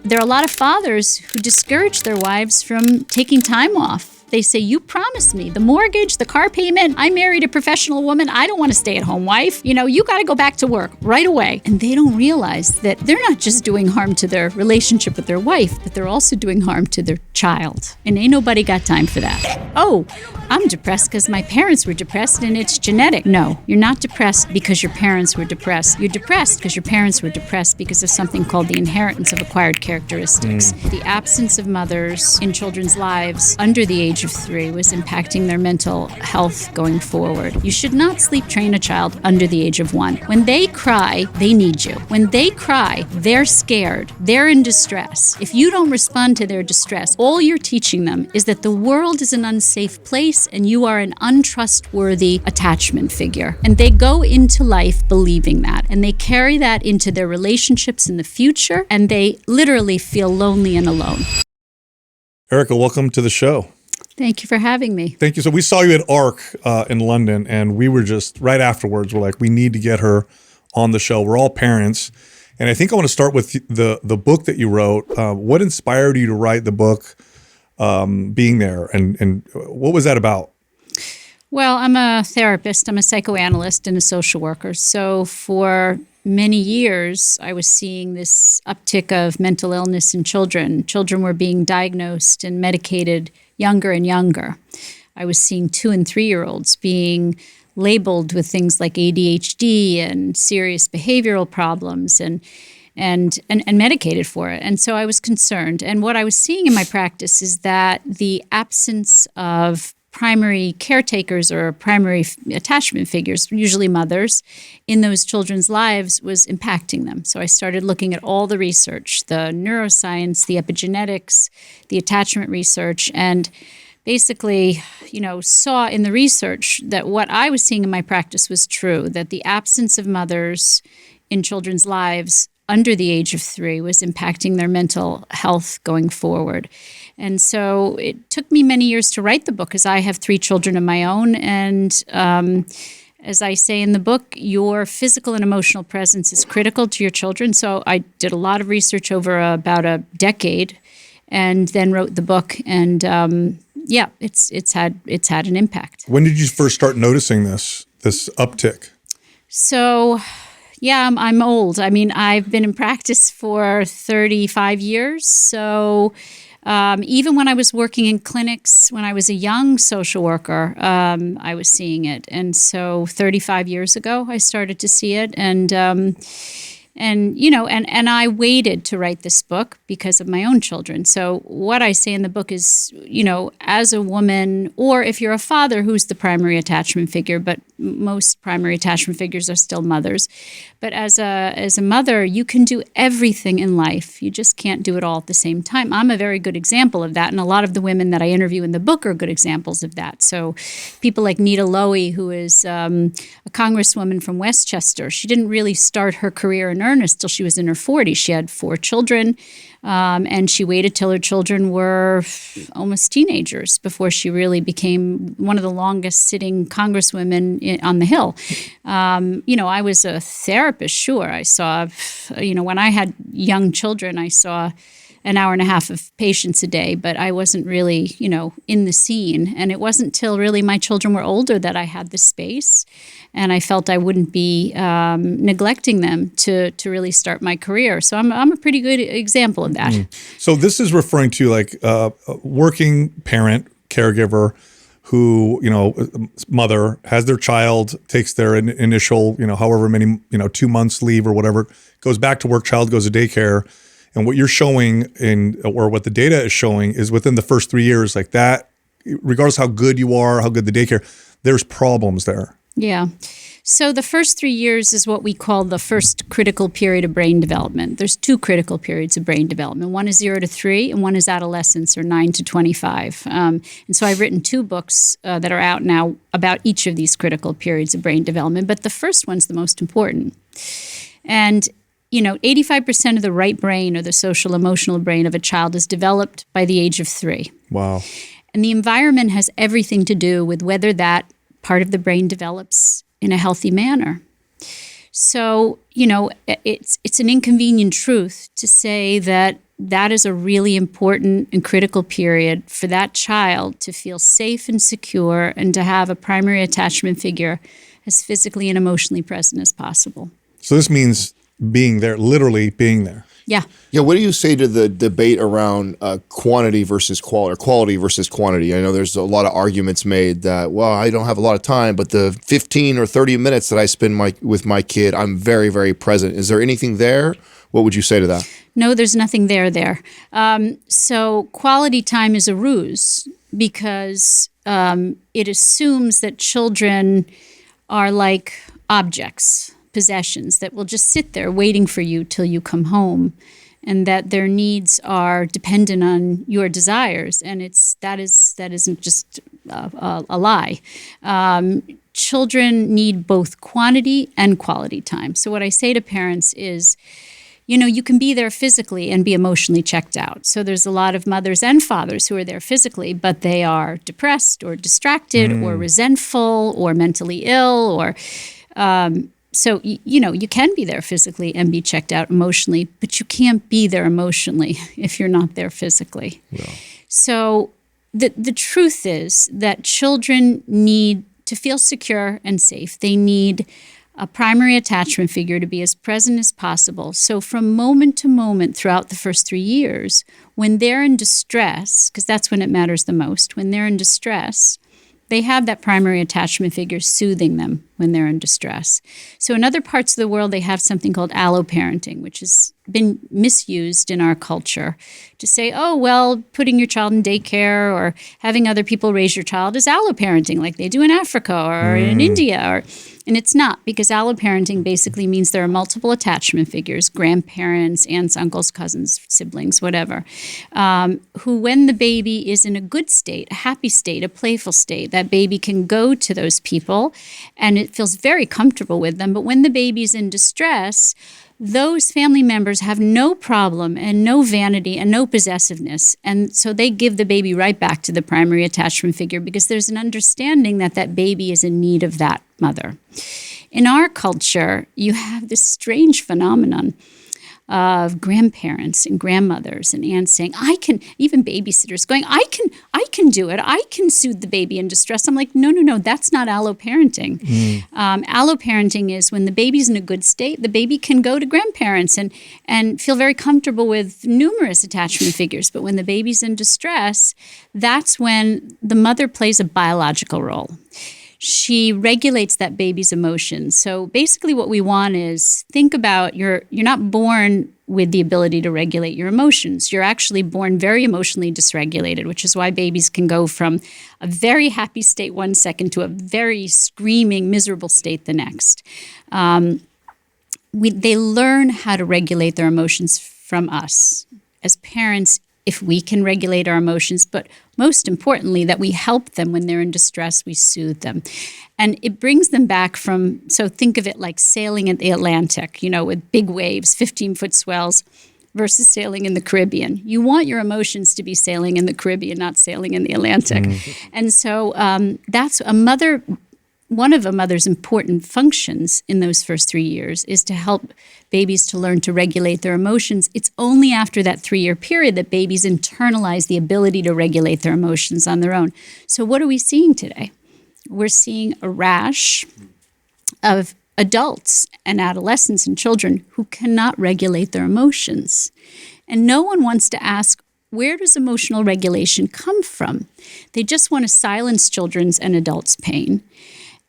There are a lot of fathers who discourage their wives from taking time off. They say, you promised me the mortgage, the car payment. I married a professional woman. I don't want a stay-at-home wife. You got to go back to work right away. And they don't realize that they're not just doing harm to their relationship with their wife, but they're also doing harm to their child. And ain't nobody got time for that. Oh, I'm depressed because my parents were depressed and it's genetic. No, you're not depressed because your parents were depressed. You're depressed because your parents were depressed because of something called the inheritance of acquired characteristics. The absence of mothers in children's lives under the age of 3 was impacting their mental health going forward. You should not sleep train a child under the age of 1. When they cry, they need you. When they cry, they're scared. They're in distress. If you don't respond to their distress, all you're teaching them is that the world is an unsafe place and you are an untrustworthy attachment figure. And they go into life believing that. And they carry that into their relationships in the future, and they literally feel lonely and alone. Erica, welcome to the show. Thank you for having me. Thank you. So we saw you at ARC in London, and we were just right afterwards, we're like, we need to get her on the show. We're all parents. And I think I want to start with the book that you wrote. What inspired you to write the book, being there, and what was that about? Well, I'm a therapist. I'm a psychoanalyst and a social worker. So for many years, I was seeing this uptick of mental illness in children. Children were being diagnosed and medicated younger and younger. I was seeing 2- and 3-year-olds being labeled with things like ADHD and serious behavioral problems and medicated for it. And so I was concerned. And what I was seeing in my practice is that the absence of primary caretakers or primary attachment figures, usually mothers, in those children's lives was impacting them. So I started looking at all the research, the neuroscience, the epigenetics, the attachment research, and basically, saw in the research that what I was seeing in my practice was true, that the absence of mothers in children's lives under the age of 3 was impacting their mental health going forward. And so it took me many years to write the book because I have 3 children of my own. And as I say in the book, your physical and emotional presence is critical to your children. So I did a lot of research over about a decade and then wrote the book. And it's had an impact. When did you first start noticing this uptick? So I'm old. I mean, I've been in practice for 35 years. So even when I was working in clinics, when I was a young social worker, I was seeing it. And so 35 years ago, I started to see it. And I waited to write this book because of my own children. So what I say in the book is, as a woman, or if you're a father who's the primary attachment figure, but most primary attachment figures are still mothers. But as a mother, you can do everything in life. You just can't do it all at the same time. I'm a very good example of that. And a lot of the women that I interview in the book are good examples of that. So people like Nita Lowey, who is a congresswoman from Westchester, she didn't really start her career in earnest till she was in her 40s. She had 4 children, and she waited till her children were almost teenagers before she really became one of the longest sitting congresswomen on the Hill. I was a therapist, sure. I saw, when I had young children, I saw an hour and a half of patients a day, but I wasn't really, in the scene. And it wasn't till really my children were older that I had the space. And I felt I wouldn't be neglecting them to really start my career. So I'm a pretty good example of that. So this is referring to like a working parent, caregiver, who, mother has their child, takes their initial, however many, 2 months leave or whatever, goes back to work, child goes to daycare. And what you're showing or what the data is showing is within the first 3 years, like that, regardless how good you are, how good the daycare, there's problems there. Yeah. So the first 3 years is what we call the first critical period of brain development. There's 2 critical periods of brain development. One is 0 to 3, and one is adolescence, or 9 to 25. And so I've written 2 books that are out now about each of these critical periods of brain development. But the first one's the most important. And 85% of the right brain or the social emotional brain of a child is developed by the age of 3. Wow. And the environment has everything to do with whether that part of the brain develops in a healthy manner. So, it's an inconvenient truth to say that that is a really important and critical period for that child to feel safe and secure and to have a primary attachment figure as physically and emotionally present as possible. So this means being there, literally being there. Yeah. Yeah, what do you say to the debate around quantity versus quality, or quality versus quantity? I know there's a lot of arguments made that, well, I don't have a lot of time, but the 15 or 30 minutes that I spend with my kid, I'm very, very present. Is there anything there? What would you say to that? No, there's nothing there. So quality time is a ruse because it assumes that children are like objects, possessions that will just sit there waiting for you till you come home, and that their needs are dependent on your desires. And that isn't just a lie. Children need both quantity and quality time. So what I say to parents is, you can be there physically and be emotionally checked out. So there's a lot of mothers and fathers who are there physically, but they are depressed or distracted or resentful or mentally ill or so, you can be there physically and be checked out emotionally, but you can't be there emotionally if you're not there physically. Yeah. So the truth is that children need to feel secure and safe. They need a primary attachment figure to be as present as possible. So from moment to moment throughout the first 3 years, when they're in distress, because that's when it matters the most, when they're in distress, they have that primary attachment figure soothing them when they're in distress. So in other parts of the world, they have something called alloparenting, which has been misused in our culture to say, oh, well, putting your child in daycare or having other people raise your child is alloparenting like they do in Africa or in India. And it's not, because alloparenting basically means there are multiple attachment figures, grandparents, aunts, uncles, cousins, siblings, whatever, who, when the baby is in a good state, a happy state, a playful state, that baby can go to those people and it feels very comfortable with them. But when the baby's in distress, those family members have no problem and no vanity and no possessiveness. And so they give the baby right back to the primary attachment figure because there's an understanding that that baby is in need of that mother. In our culture, you have this strange phenomenon of grandparents and grandmothers and aunts saying, even babysitters going, I can do it. I can soothe the baby in distress. I'm like, no, that's not alloparenting. Alloparenting is when the baby's in a good state, the baby can go to grandparents and feel very comfortable with numerous attachment figures. But when the baby's in distress, that's when the mother plays a biological role. She regulates that baby's emotions. So basically what we want is, think about, you're not born with the ability to regulate your emotions. You're actually born very emotionally dysregulated, which is why babies can go from a very happy state 1 second to a very screaming, miserable state the next. They learn how to regulate their emotions from us as parents, if we can regulate our emotions, but most importantly, that we help them when they're in distress, we soothe them. And it brings them back so think of it like sailing in the Atlantic, with big waves, 15-foot swells, versus sailing in the Caribbean. You want your emotions to be sailing in the Caribbean, not sailing in the Atlantic. And so that's one of a mother's important functions in those first 3 years is to help babies to learn to regulate their emotions. It's only after that 3-year period that babies internalize the ability to regulate their emotions on their own. So what are we seeing today? We're seeing a rash of adults and adolescents and children who cannot regulate their emotions. And no one wants to ask, where does emotional regulation come from? They just want to silence children's and adults' pain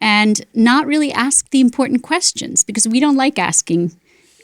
and not really ask the important questions, because we don't like asking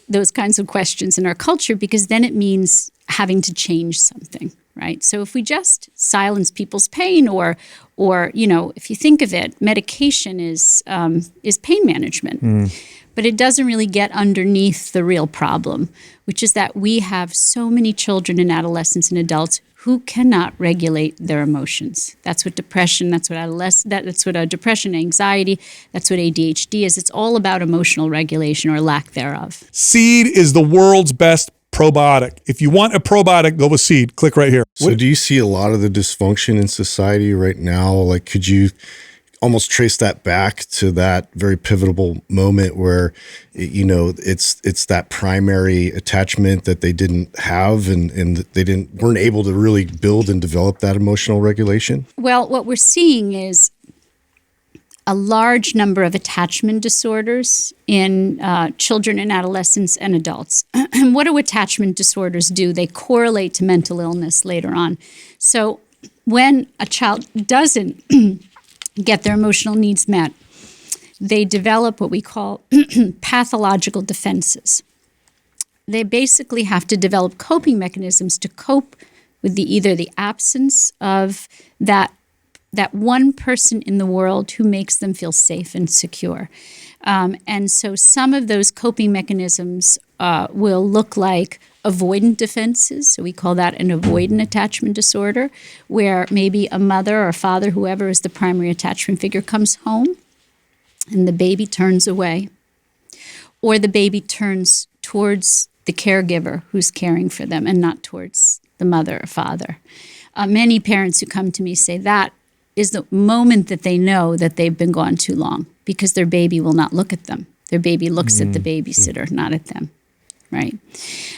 those kinds of questions in our culture, because then it means having to change something, right? So if we just silence people's pain, or if you think of it, medication is pain management, but it doesn't really get underneath the real problem, which is that we have so many children and adolescents and adults who cannot regulate their emotions. That's what depression, that's what depression, anxiety, that's what ADHD is. It's all about emotional regulation or lack thereof. Seed is the world's best probiotic. If you want a probiotic, go with Seed. Click right here. So do you see a lot of the dysfunction in society right now? Like, almost trace that back to that very pivotal moment where, it's that primary attachment that they didn't have and they weren't able to really build and develop that emotional regulation? Well, what we're seeing is a large number of attachment disorders in children and adolescents and adults. And what do attachment disorders do? They correlate to mental illness later on. So when a child doesn't get their emotional needs met, they develop what we call pathological defenses. They basically have to develop coping mechanisms to cope with either the absence of that one person in the world who makes them feel safe and secure. And so some of those coping mechanisms will look like avoidant defenses. So we call that an avoidant attachment disorder, where maybe a mother or father, whoever is the primary attachment figure, comes home and the baby turns away, or the baby turns towards the caregiver who's caring for them and not towards the mother or father. Many parents who come to me say that is the moment that they know that they've been gone too long, because their baby will not look at them. Their baby looks at the babysitter, not at them, right?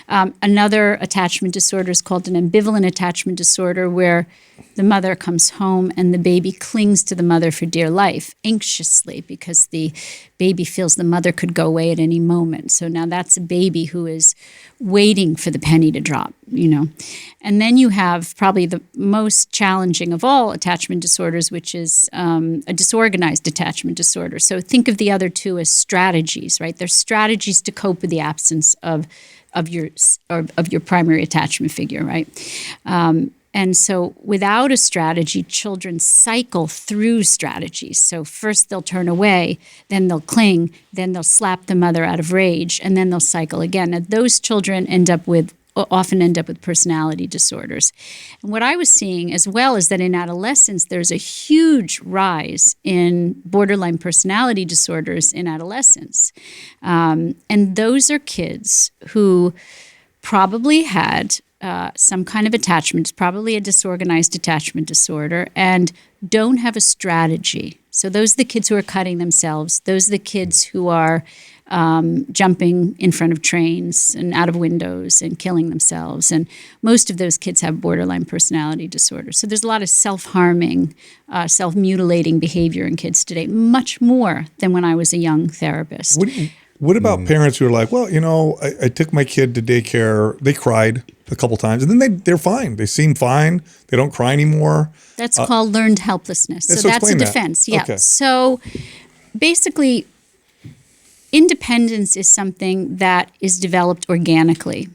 Another attachment disorder is called an ambivalent attachment disorder, where the mother comes home and the baby clings to the mother for dear life, anxiously, because the baby feels the mother could go away at any moment. So now that's a baby who is waiting for the penny to drop, And then you have probably the most challenging of all attachment disorders, which is a disorganized attachment disorder. So think of the other two as strategies, right? They're strategies to cope with the absence of your primary attachment figure, right? And so without a strategy, children cycle through strategies. So first they'll turn away, then they'll cling, then they'll slap the mother out of rage, and then they'll cycle again. And those children often end up with personality disorders. And what I was seeing as well is that in adolescence, there's a huge rise in borderline personality disorders in adolescence. And those are kids who probably had some kind of attachment, probably a disorganized attachment disorder, and don't have a strategy. So those are the kids who are cutting themselves. Those are the kids who are jumping in front of trains and out of windows and killing themselves. And most of those kids have borderline personality disorder. So there's a lot of self-harming, self-mutilating behavior in kids today, much more than when I was a young therapist. What about parents who are like, well, I took my kid to daycare. They cried a couple times, and then they're fine. They seem fine. They don't cry anymore. That's called learned helplessness. So that's a defense. That. Yeah. Okay. So basically, independence is something that is developed organically.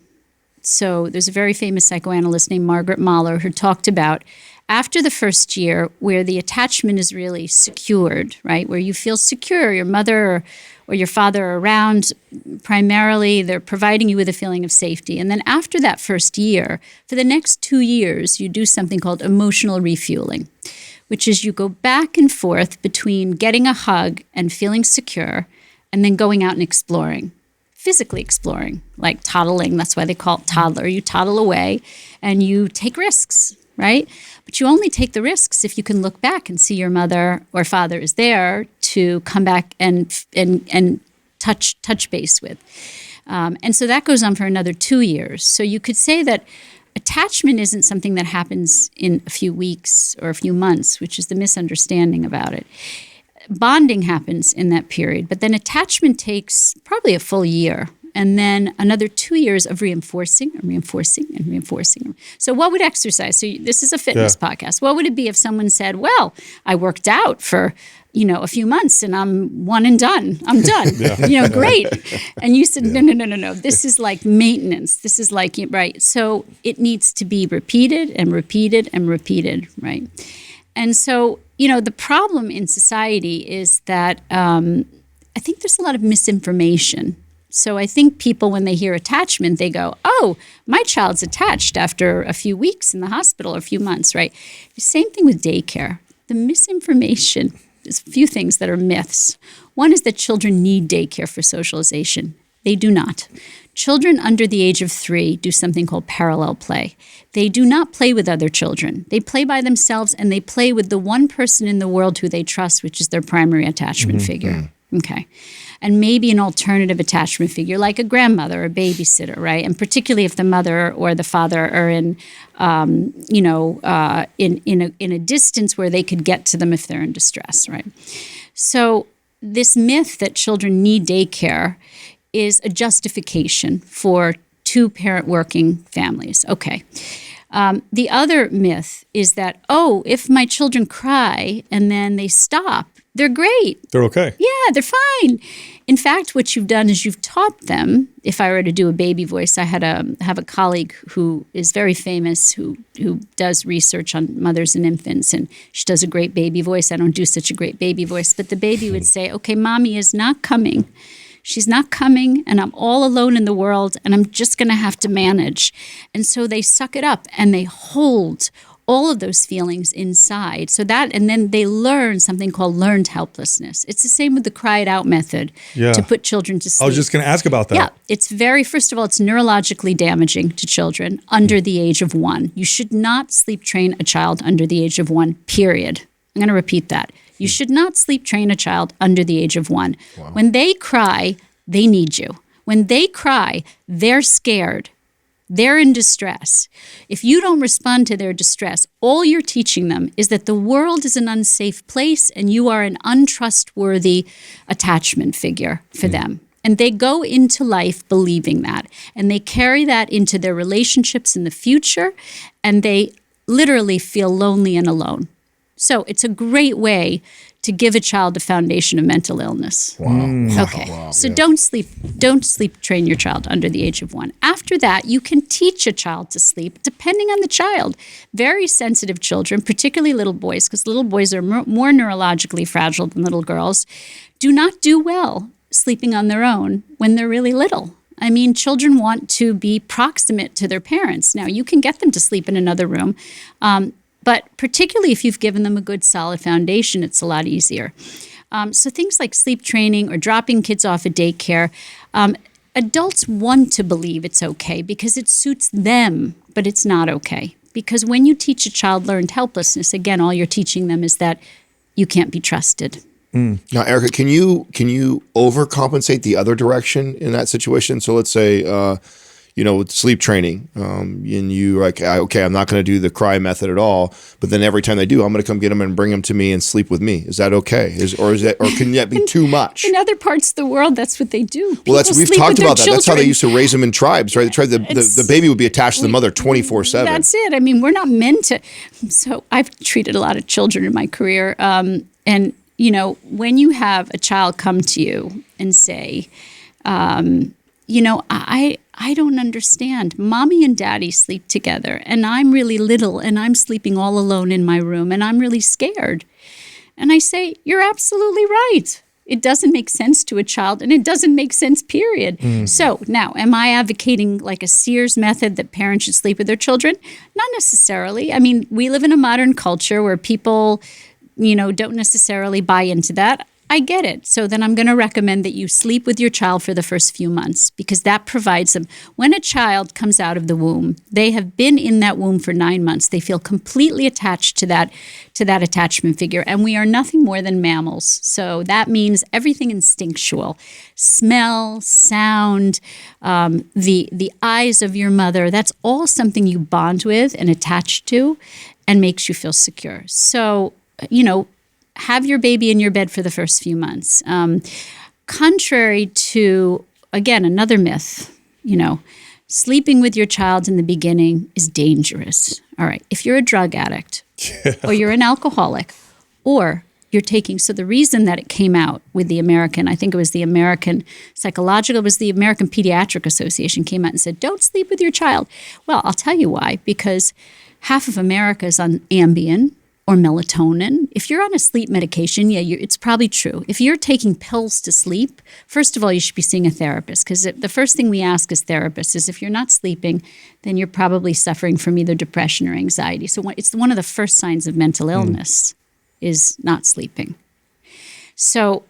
So there's a very famous psychoanalyst named Margaret Mahler who talked about after the first year, where the attachment is really secured, right? Where you feel secure, your mother or your father are around, primarily they're providing you with a feeling of safety. And then after that first year, for the next 2 years, you do something called emotional refueling, which is you go back and forth between getting a hug and feeling secure and then going out and exploring, physically exploring, like toddling. That's why they call it toddler. You toddle away and you take risks, right? But you only take the risks if you can look back and see your mother or father is there to come back and touch base with. And so that goes on for another 2 years. So you could say that attachment isn't something that happens in a few weeks or a few months, which is the misunderstanding about it. Bonding happens in that period, but then attachment takes probably a full year, and then another 2 years of reinforcing. So what would exercise? So this is a fitness podcast. What would it be if someone said, well, I worked out for, a few months and I'm one and done. I'm done. Great. And you said, no. This is like maintenance. This is like, right. So it needs to be repeated and repeated and repeated, right? And so, the problem in society is that I think there's a lot of misinformation. So I think people, when they hear attachment, they go, oh, my child's attached after a few weeks in the hospital or a few months, right? The same thing with daycare. The misinformation, there's a few things that are myths. One is that children need daycare for socialization. They do not. Children under the age of 3 do something called parallel play. They do not play with other children. They play by themselves, and they play with the one person in the world who they trust, which is their primary attachment figure. Okay. And maybe an alternative attachment figure like a grandmother or babysitter, right? And particularly if the mother or the father are in a distance where they could get to them if they're in distress, right? So this myth that children need daycare is a justification for two-parent working families. Okay. The other myth is that, if my children cry and then they stop, they're great. They're okay. Yeah, they're fine. In fact, what you've done is you've taught them. If I were to do a baby voice, I have a colleague who is very famous who does research on mothers and infants, and she does a great baby voice. I don't do such a great baby voice, but the baby would say, okay, mommy is not coming. She's not coming, and I'm all alone in the world, and I'm just going to have to manage. And so they suck it up, and they hold all of those feelings inside. And then they learn something called learned helplessness. It's the same with the cry it out method to put children to sleep. I was just going to ask about that. Yeah, first of all, it's neurologically damaging to children under the age of 1. You should not sleep train a child under the age of 1, period. I'm going to repeat that. You should not sleep train a child under the age of 1. Wow. When they cry, they need you. When they cry, they're scared. They're in distress. If you don't respond to their distress, all you're teaching them is that the world is an unsafe place and you are an untrustworthy attachment figure for them. And they go into life believing that. And they carry that into their relationships in the future. And they literally feel lonely and alone. So it's a great way to give a child a foundation of mental illness. Wow. Okay. Wow. So don't sleep train your child under the age of 1. After that, you can teach a child to sleep depending on the child. Very sensitive children, particularly little boys, because little boys are more neurologically fragile than little girls, do not do well sleeping on their own when they're really little. I mean, children want to be proximate to their parents. Now, you can get them to sleep in another room, but particularly if you've given them a good solid foundation, it's a lot easier. So things like sleep training or dropping kids off at daycare, adults want to believe it's okay because it suits them, but it's not okay. Because when you teach a child learned helplessness, again, all you're teaching them is that you can't be trusted. Now, Erica, can you overcompensate the other direction in that situation? So let's say, with sleep training, and you're like, okay, I'm not going to do the cry method at all, but then every time they do, I'm going to come get them and bring them to me and sleep with me. Is that okay? Or can that be too much? In other parts of the world, that's what they do. Well, we've talked about that. That's how they used to raise them in tribes, right? The baby would be attached to the mother 24/7. That's it. I mean, we're not meant to. So I've treated a lot of children in my career, and when you have a child come to you and say, I don't understand. Mommy and daddy sleep together, and I'm really little, and I'm sleeping all alone in my room, and I'm really scared. And I say, you're absolutely right. It doesn't make sense to a child, and it doesn't make sense, period. So now, am I advocating like a Sears method that parents should sleep with their children? Not necessarily. I mean, we live in a modern culture where people, don't necessarily buy into that. I get it. So then I'm going to recommend that you sleep with your child for the first few months because that provides them. When a child comes out of the womb, they have been in that womb for 9 months. They feel completely attached to that attachment figure. And we are nothing more than mammals. So that means everything instinctual. Smell, sound, the eyes of your mother, that's all something you bond with and attach to and makes you feel secure. So, have your baby in your bed for the first few months. Contrary to, again, another myth, sleeping with your child in the beginning is dangerous. All right. If you're a drug addict or you're an alcoholic or you're taking, so the reason that it came out with the American, I think it was the American Psychological, it was the American Pediatric Association came out and said, don't sleep with your child. Well, I'll tell you why, because half of America is on Ambien or melatonin. If you're on a sleep medication, it's probably true. If you're taking pills to sleep, first of all, you should be seeing a therapist because the first thing we ask as therapists is if you're not sleeping, then you're probably suffering from either depression or anxiety. So it's one of the first signs of mental illness is not sleeping. So,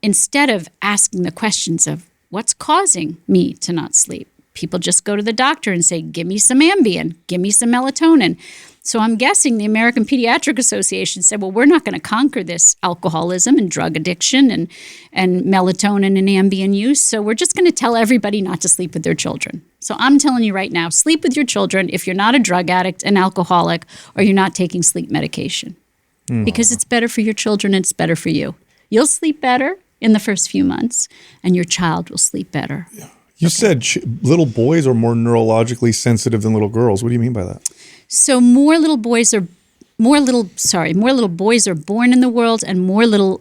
instead of asking the questions of, what's causing me to not sleep? People just go to the doctor and say, give me some Ambien, give me some melatonin. So I'm guessing the American Pediatric Association said, well, we're not going to conquer this alcoholism and drug addiction and melatonin and Ambien use. So we're just going to tell everybody not to sleep with their children. So I'm telling you right now, sleep with your children if you're not a drug addict, an alcoholic, or you're not taking sleep medication. Because it's better for your children and it's better for you. You'll sleep better in the first few months, and your child will sleep better. Yeah. You said little boys are more neurologically sensitive than little girls. What do you mean by that? So more little boys are born in the world, and more little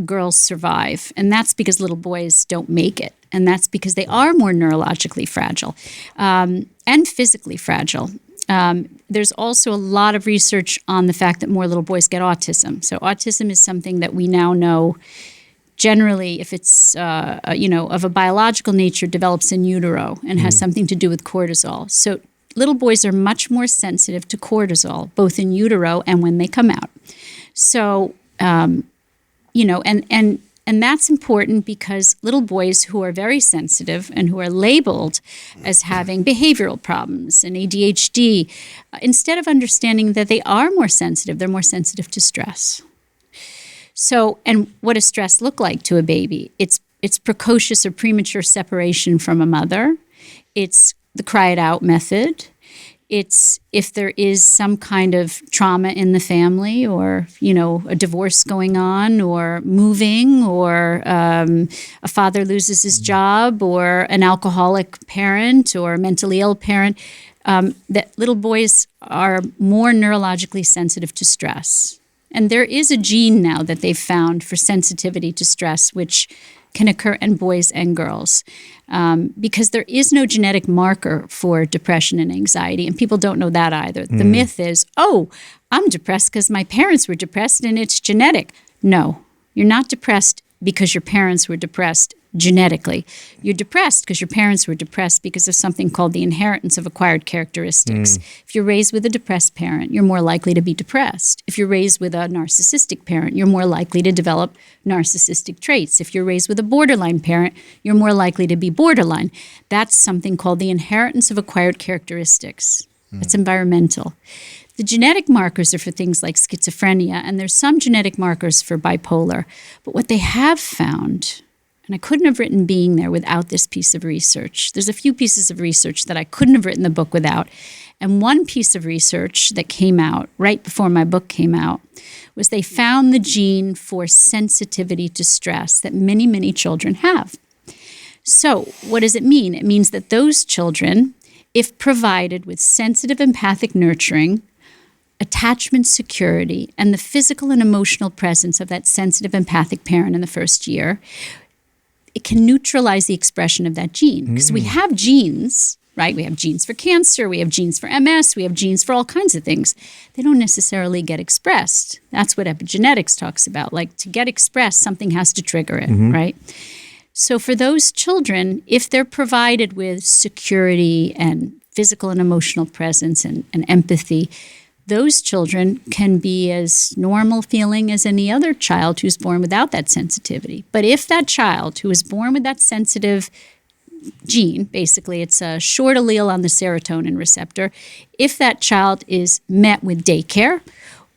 girls survive. And that's because little boys don't make it. And that's because they are more neurologically fragile and physically fragile. There's also a lot of research on the fact that more little boys get autism. So autism is something that we now know generally, if it's of a biological nature, develops in utero and has something to do with cortisol. So little boys are much more sensitive to cortisol, both in utero and when they come out. So, and that's important because little boys who are very sensitive and who are labeled as having behavioral problems and ADHD, instead of understanding that they are more sensitive, they're more sensitive to stress. So, and what does stress look like to a baby? It's precocious or premature separation from a mother. It's the cry it out method. It's if there is some kind of trauma in the family, or, a divorce going on, or moving, or a father loses his job, or an alcoholic parent, or a mentally ill parent, that little boys are more neurologically sensitive to stress. And there is a gene now that they've found for sensitivity to stress, which can occur in boys and girls, because there is no genetic marker for depression and anxiety, and people don't know that either. The myth is, I'm depressed because my parents were depressed and it's genetic. No, you're not depressed because your parents were depressed genetically. You're depressed because your parents were depressed because of something called the inheritance of acquired characteristics. If you're raised with a depressed parent, you're more likely to be depressed. If you're raised with a narcissistic parent, you're more likely to develop narcissistic traits. If you're raised with a borderline parent, you're more likely to be borderline. That's something called the inheritance of acquired characteristics. It's environmental. The genetic markers are for things like schizophrenia, and there's some genetic markers for bipolar. But what they have found, and I couldn't have written Being There without this piece of research. There's a few pieces of research that I couldn't have written the book without. And one piece of research that came out right before my book came out was they found the gene for sensitivity to stress that many, many children have. So what does it mean? It means that those children, if provided with sensitive empathic nurturing, attachment security, and the physical and emotional presence of that sensitive empathic parent in the first year, it can neutralize the expression of that gene. Because we have genes, right? We have genes for cancer, we have genes for MS, we have genes for all kinds of things. They don't necessarily get expressed. That's what epigenetics talks about. Like, to get expressed, something has to trigger it, right? So for those children, if they're provided with security and physical and emotional presence and empathy, those children can be as normal feeling as any other child who's born without that sensitivity. But if that child who is born with that sensitive gene, basically it's a short allele on the serotonin receptor, if that child is met with daycare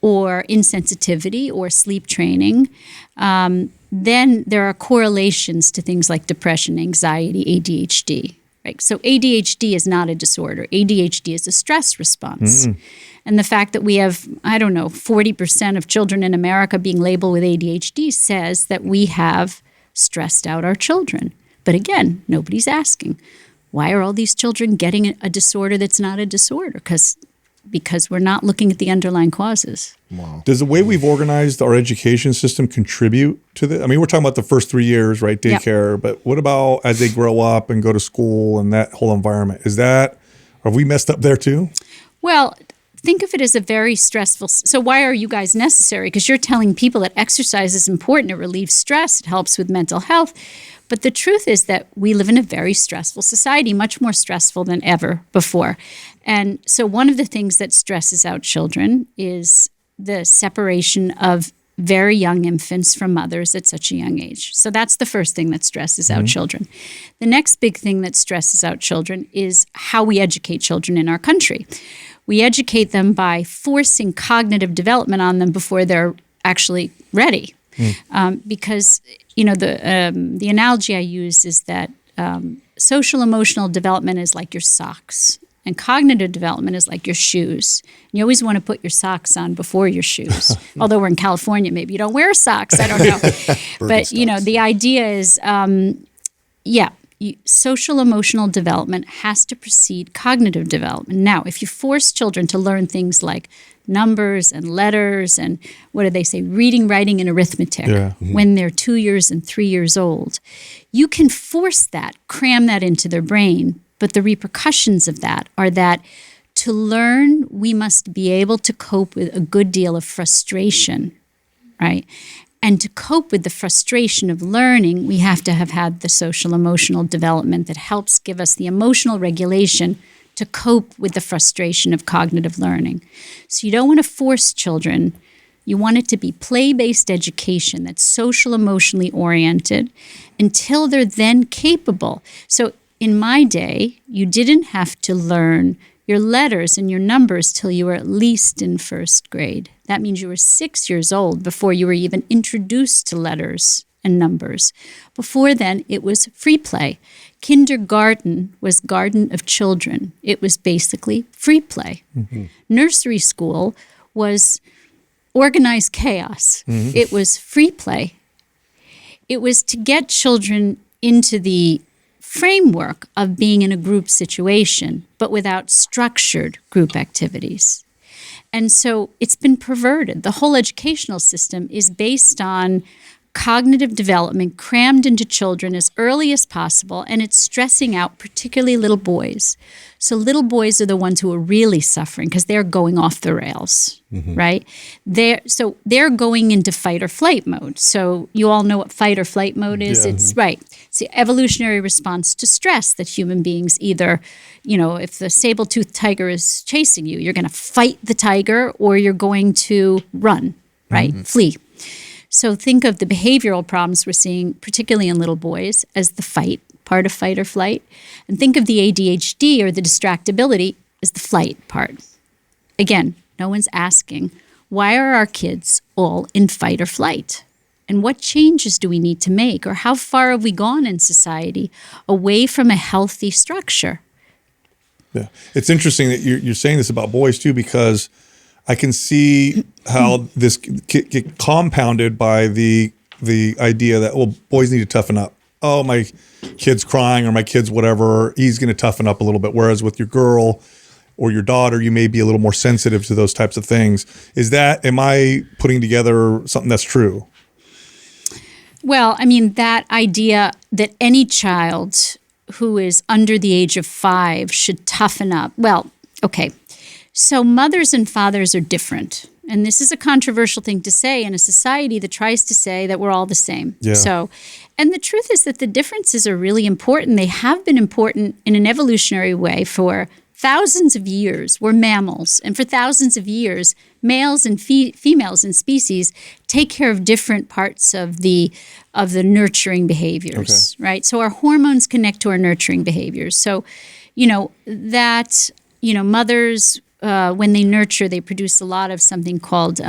or insensitivity or sleep training, then there are correlations to things like depression, anxiety, ADHD. Right? So ADHD is not a disorder. ADHD is a stress response. And the fact that we have, 40% of children in America being labeled with ADHD says that we have stressed out our children. But again, nobody's asking, why are all these children getting a disorder that's not a disorder? Because we're not looking at the underlying causes. Wow. Does the way we've organized our education system contribute to the? I mean, we're talking about the first 3 years, right? Daycare. But what about as they grow up and go to school and that whole environment? Have we messed up there too? Well, think of it as a very stressful. So why are you guys necessary? Because you're telling people that exercise is important. It relieves stress. It helps with mental health. But the truth is that we live in a very stressful society, much more stressful than ever before. And so one of the things that stresses out children is the separation of very young infants from mothers at such a young age. So that's the first thing that stresses out children. The next big thing that stresses out children is how we educate children in our country. We educate them by forcing cognitive development on them before they're actually ready. Because, the analogy I use is that social emotional development is like your socks. And cognitive development is like your shoes. You always want to put your socks on before your shoes. Although we're in California, maybe you don't wear socks. I don't know. But, the idea is, social emotional development has to precede cognitive development. Now, if you force children to learn things like numbers and letters and what do they say, reading, writing, and arithmetic when they're 2 years and 3 years old, you can force that, cram that into their brain. But the repercussions of that are that to learn, we must be able to cope with a good deal of frustration, right? And to cope with the frustration of learning, we have to have had the social emotional development that helps give us the emotional regulation to cope with the frustration of cognitive learning. So you don't want to force children. You want it to be play-based education that's social emotionally oriented until they're then capable. So in my day, you didn't have to learn your letters and your numbers till you were at least in first grade. That means you were 6 years old before you were even introduced to letters and numbers. Before then, it was free play. Kindergarten was garden of children. It was basically free play. Nursery school was organized chaos. It was free play. It was to get children into the framework of being in a group situation, but without structured group activities. And so it's been perverted. The whole educational system is based on cognitive development crammed into children as early as possible, and it's stressing out particularly little boys. So little boys are the ones who are really suffering because they're going off the rails, right? They're going into fight or flight mode. So you all know what fight or flight mode is. It's the evolutionary response to stress that human beings either, if the saber-toothed tiger is chasing you, you're going to fight the tiger or you're going to run, right? Flee. So think of the behavioral problems we're seeing, particularly in little boys, as the fight, part of fight or flight. And think of the ADHD or the distractibility as the flight part. Again, no one's asking, why are our kids all in fight or flight? And what changes do we need to make? Or how far have we gone in society away from a healthy structure? Yeah. It's interesting that you're saying this about boys too, because I can see how this get compounded by the idea that, well, boys need to toughen up. Oh, my kid's crying or my kid's whatever, he's going to toughen up a little bit. Whereas with your girl or your daughter, you may be a little more sensitive to those types of things. Am I putting together something that's true? Well, I mean, that idea that any child who is under the age of 5 should toughen up. Well, okay. So mothers and fathers are different. And this is a controversial thing to say in a society that tries to say that we're all the same. Yeah. And the truth is that the differences are really important. They have been important in an evolutionary way for thousands of years. We're mammals. And for thousands of years, males and females in species take care of different parts of the nurturing behaviors, right? So our hormones connect to our nurturing behaviors. So, mothers, when they nurture, they produce a lot of something called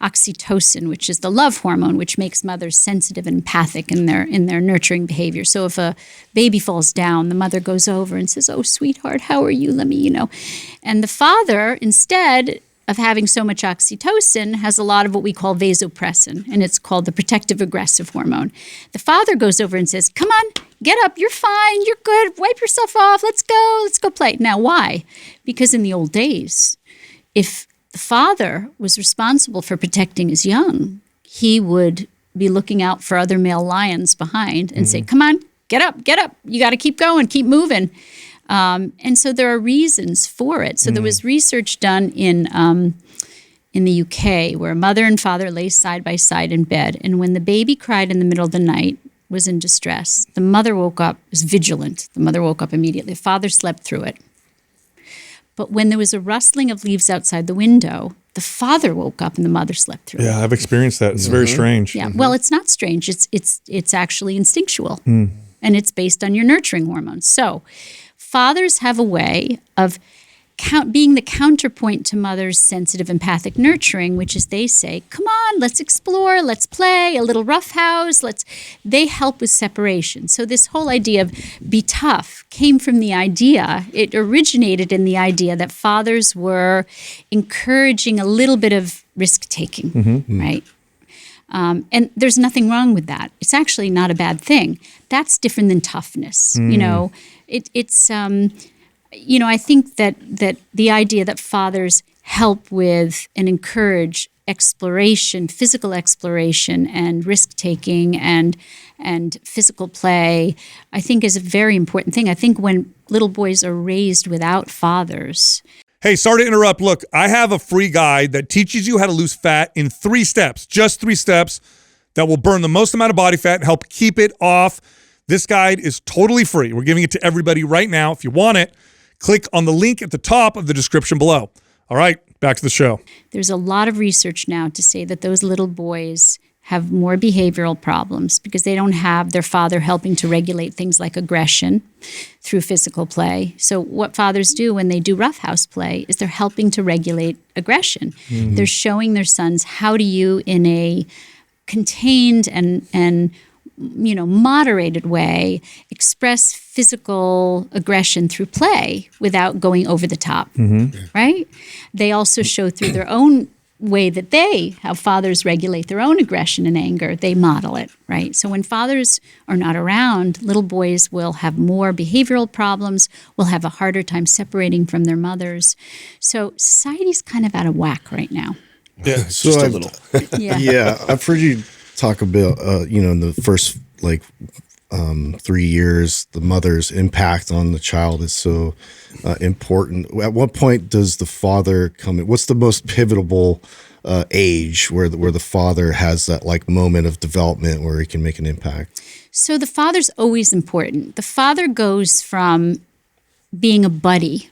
oxytocin, which is the love hormone, which makes mothers sensitive and empathic in their nurturing behavior. So if a baby falls down, the mother goes over and says, "Oh, sweetheart, how are you? Let me, And the father, instead of having so much oxytocin, has a lot of what we call vasopressin, and it's called the protective aggressive hormone. The father goes over and says, "Come on, get up, you're fine, you're good, wipe yourself off, let's go play." Now, why? Because in the old days, if the father was responsible for protecting his young, he would be looking out for other male lions behind and say, "Come on, get up, you got to keep going, keep moving." And so there are reasons for it. So there was research done in the UK where a mother and father lay side by side in bed. And when the baby cried in the middle of the night, was in distress, the mother woke up, was vigilant. The mother woke up immediately. The father slept through it. But when there was a rustling of leaves outside the window, the father woke up and the mother slept through. Yeah, I've experienced that. It's very strange. Yeah. Well, it's not strange. It's actually instinctual, and it's based on your nurturing hormones. So, fathers have a way of being the counterpoint to mother's sensitive, empathic nurturing, which is they say, "Come on, let's explore, let's play, a little roughhouse." They help with separation. So this whole idea of be tough came from the idea. It originated in the idea that fathers were encouraging a little bit of risk taking, right? And there's nothing wrong with that. It's actually not a bad thing. That's different than toughness. You know, I think that the idea that fathers help with and encourage exploration, physical exploration, and risk taking, and physical play, I think is a very important thing. I think when little boys are raised without fathers. Hey, sorry to interrupt. Look, I have a free guide that teaches you how to lose fat in 3 steps, just 3 steps that will burn the most amount of body fat and help keep it off. This guide is totally free. We're giving it to everybody right now. If you want it, click on the link at the top of the description below. All right, back to the show. There's a lot of research now to say that those little boys have more behavioral problems because they don't have their father helping to regulate things like aggression through physical play. So what fathers do when they do roughhouse play is they're helping to regulate aggression. They're showing their sons, how do you, in a contained and moderated way, express physical aggression through play without going over the top, right? They also show through their own way that how fathers regulate their own aggression and anger. They model it, right? So when fathers are not around, little boys will have more behavioral problems, will have a harder time separating from their mothers. So society's kind of out of whack right now. Yeah, So Just a I've- little. Yeah. I've heard you talk about, in the first 3 years, the mother's impact on the child is so important. At what point does the father come in? What's the most pivotal age where the father has that moment of development where he can make an impact? So the father's always important. The father goes from being a buddy,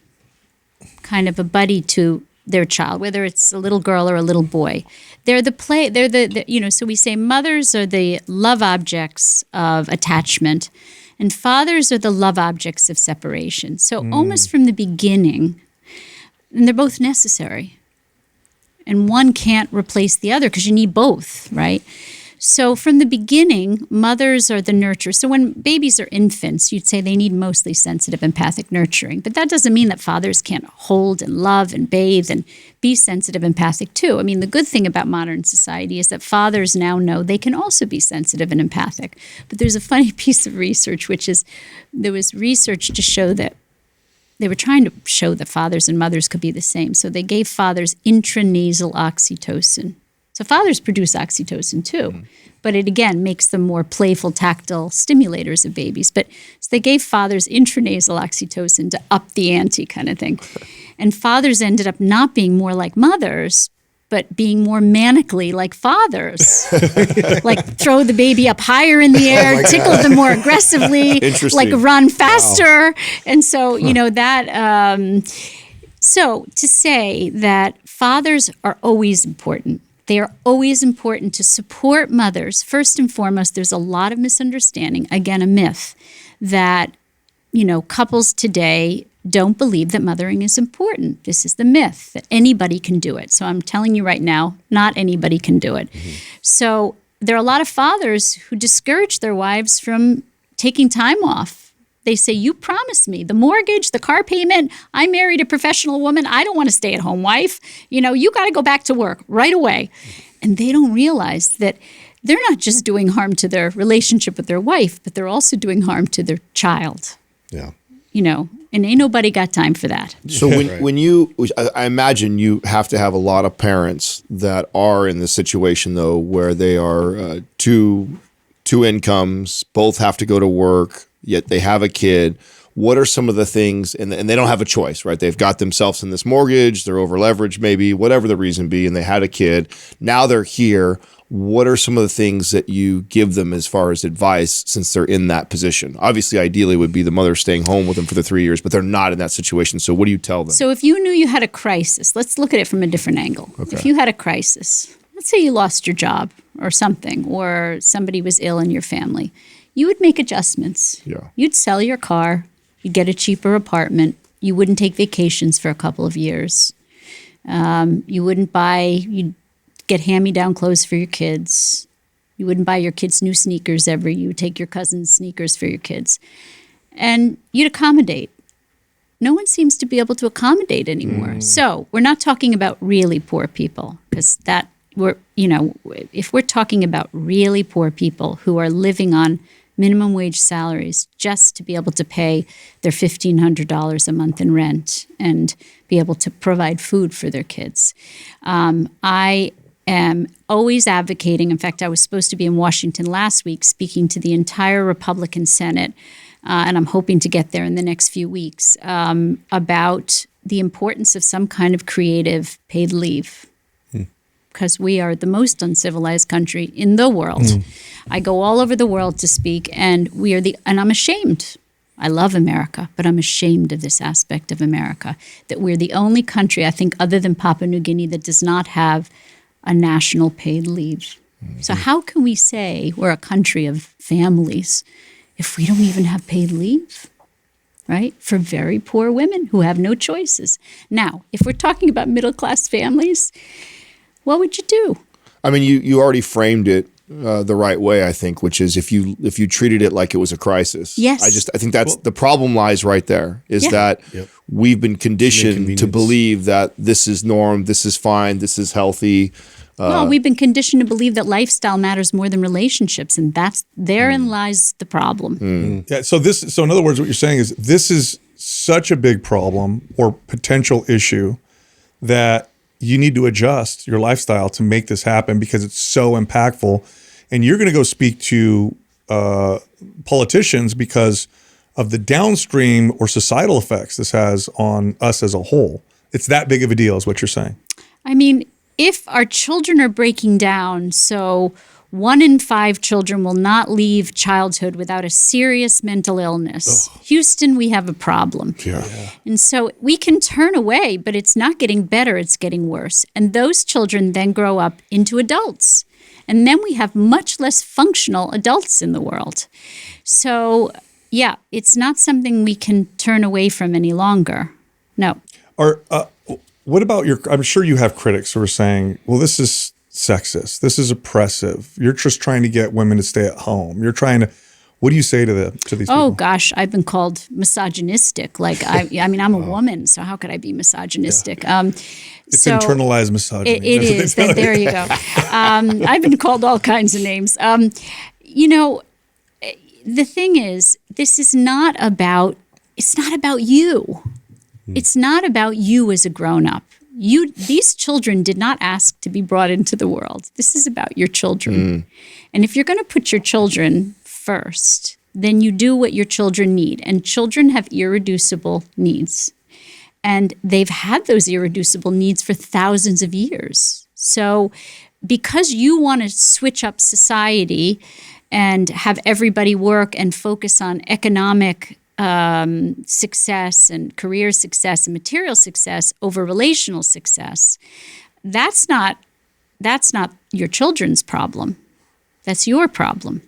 kind of a buddy to their child, whether it's a little girl or a little boy. So we say mothers are the love objects of attachment and fathers are the love objects of separation. So almost from the beginning, and they're both necessary. And one can't replace the other because you need both, right? So from the beginning, mothers are the nurturers. So when babies are infants, you'd say they need mostly sensitive, empathic nurturing. But that doesn't mean that fathers can't hold and love and bathe and be sensitive, empathic too. I mean, the good thing about modern society is that fathers now know they can also be sensitive and empathic. But there's a funny piece of research, which is there was research to show that they were trying to show that fathers and mothers could be the same. So they gave fathers intranasal oxytocin. So fathers produce oxytocin too, but it again makes them more playful, tactile stimulators of babies. But so they gave fathers intranasal oxytocin to up the ante kind of thing. And fathers ended up not being more like mothers, but being more manically like fathers. Like throw the baby up higher in the air, tickle them more aggressively, like run faster. And so, so to say that fathers are always important. They are always important to support mothers. First and foremost, there's a lot of misunderstanding, again, a myth, that, couples today don't believe that mothering is important. This is the myth, that anybody can do it. So I'm telling you right now, not anybody can do it. So there are a lot of fathers who discourage their wives from taking time off. They say, you promised me the mortgage, the car payment. I married a professional woman. I don't want to stay at home wife. You got to go back to work right away. And they don't realize that they're not just doing harm to their relationship with their wife, but they're also doing harm to their child. Yeah. And ain't nobody got time for that. So when I imagine you have to have a lot of parents that are in this situation though, where they are two incomes, both have to go to work, yet they have a kid. What are some of the things, and they don't have a choice, right? They've got themselves in this mortgage, they're over leveraged maybe, whatever the reason be, and they had a kid. Now they're here. what are some of the things that you give them as far as advice since they're in that position? Obviously, ideally would be the mother staying home with them for the 3 years, but they're not in that situation. So what do you tell them? So if you knew you had a crisis, let's look at it from a different angle. Okay. If you had a crisis, let's say you lost your job or something, or somebody was ill in your family, you would make adjustments. Yeah. You'd sell your car, you'd get a cheaper apartment, you wouldn't take vacations for a couple of years. You'd get hand-me-down clothes for your kids. You wouldn't buy your kids new sneakers you would take your cousin's sneakers for your kids. And you'd accommodate. No one seems to be able to accommodate anymore. So we're not talking about really poor people, because if we're talking about really poor people who are living on minimum wage salaries just to be able to pay their $1,500 a month in rent and be able to provide food for their kids. I am always advocating. In fact, I was supposed to be in Washington last week speaking to the entire Republican Senate, and I'm hoping to get there in the next few weeks, about the importance of some kind of creative paid leave. Because we are the most uncivilized country in the world. I go all over the world to speak, and and I'm ashamed. I love America, but I'm ashamed of this aspect of America, that we're the only country, I think, other than Papua New Guinea, that does not have a national paid leave. So how can we say we're a country of families if we don't even have paid leave? Right? For very poor women who have no choices. Now, if we're talking about middle-class families, what would you do? I mean, you already framed it the right way, I think, which is if you treated it like it was a crisis. Yes. I think that's the problem lies right there, is that we've been conditioned to believe that this is norm, this is fine, this is healthy. Well, we've been conditioned to believe that lifestyle matters more than relationships, and therein lies the problem. Yeah. So in other words, what you're saying is this is such a big problem or potential issue that you need to adjust your lifestyle to make this happen, because it's so impactful. And you're going to go speak to politicians because of the downstream or societal effects this has on us as a whole. It's that big of a deal, is what you're saying. I mean, if our children are breaking down, so 1 in 5 children will not leave childhood without a serious mental illness. Houston, we have a problem. Yeah. And so we can turn away, but it's not getting better, it's getting worse. And those children then grow up into adults. And then we have much less functional adults in the world. So, yeah, it's not something we can turn away from any longer. No. What about I'm sure you have critics who are saying, well, this is sexist, this is oppressive, you're just trying to get women to stay at home, what do you say to these people? Oh gosh, I've been called misogynistic. Like I mean, I'm a woman, so how could I be misogynistic? It's internalized misogyny. It is. There you go. I've been called all kinds of names. The thing is, it's not about you. It's not about you as a grown-up. These children did not ask to be brought into the world. This is about your children. And if you're going to put your children first, then you do what your children need. And children have irreducible needs. And they've had those irreducible needs for thousands of years. So because you want to switch up society and have everybody work and focus on economic success and career success and material success over relational success, that's not your children's problem. That's your problem.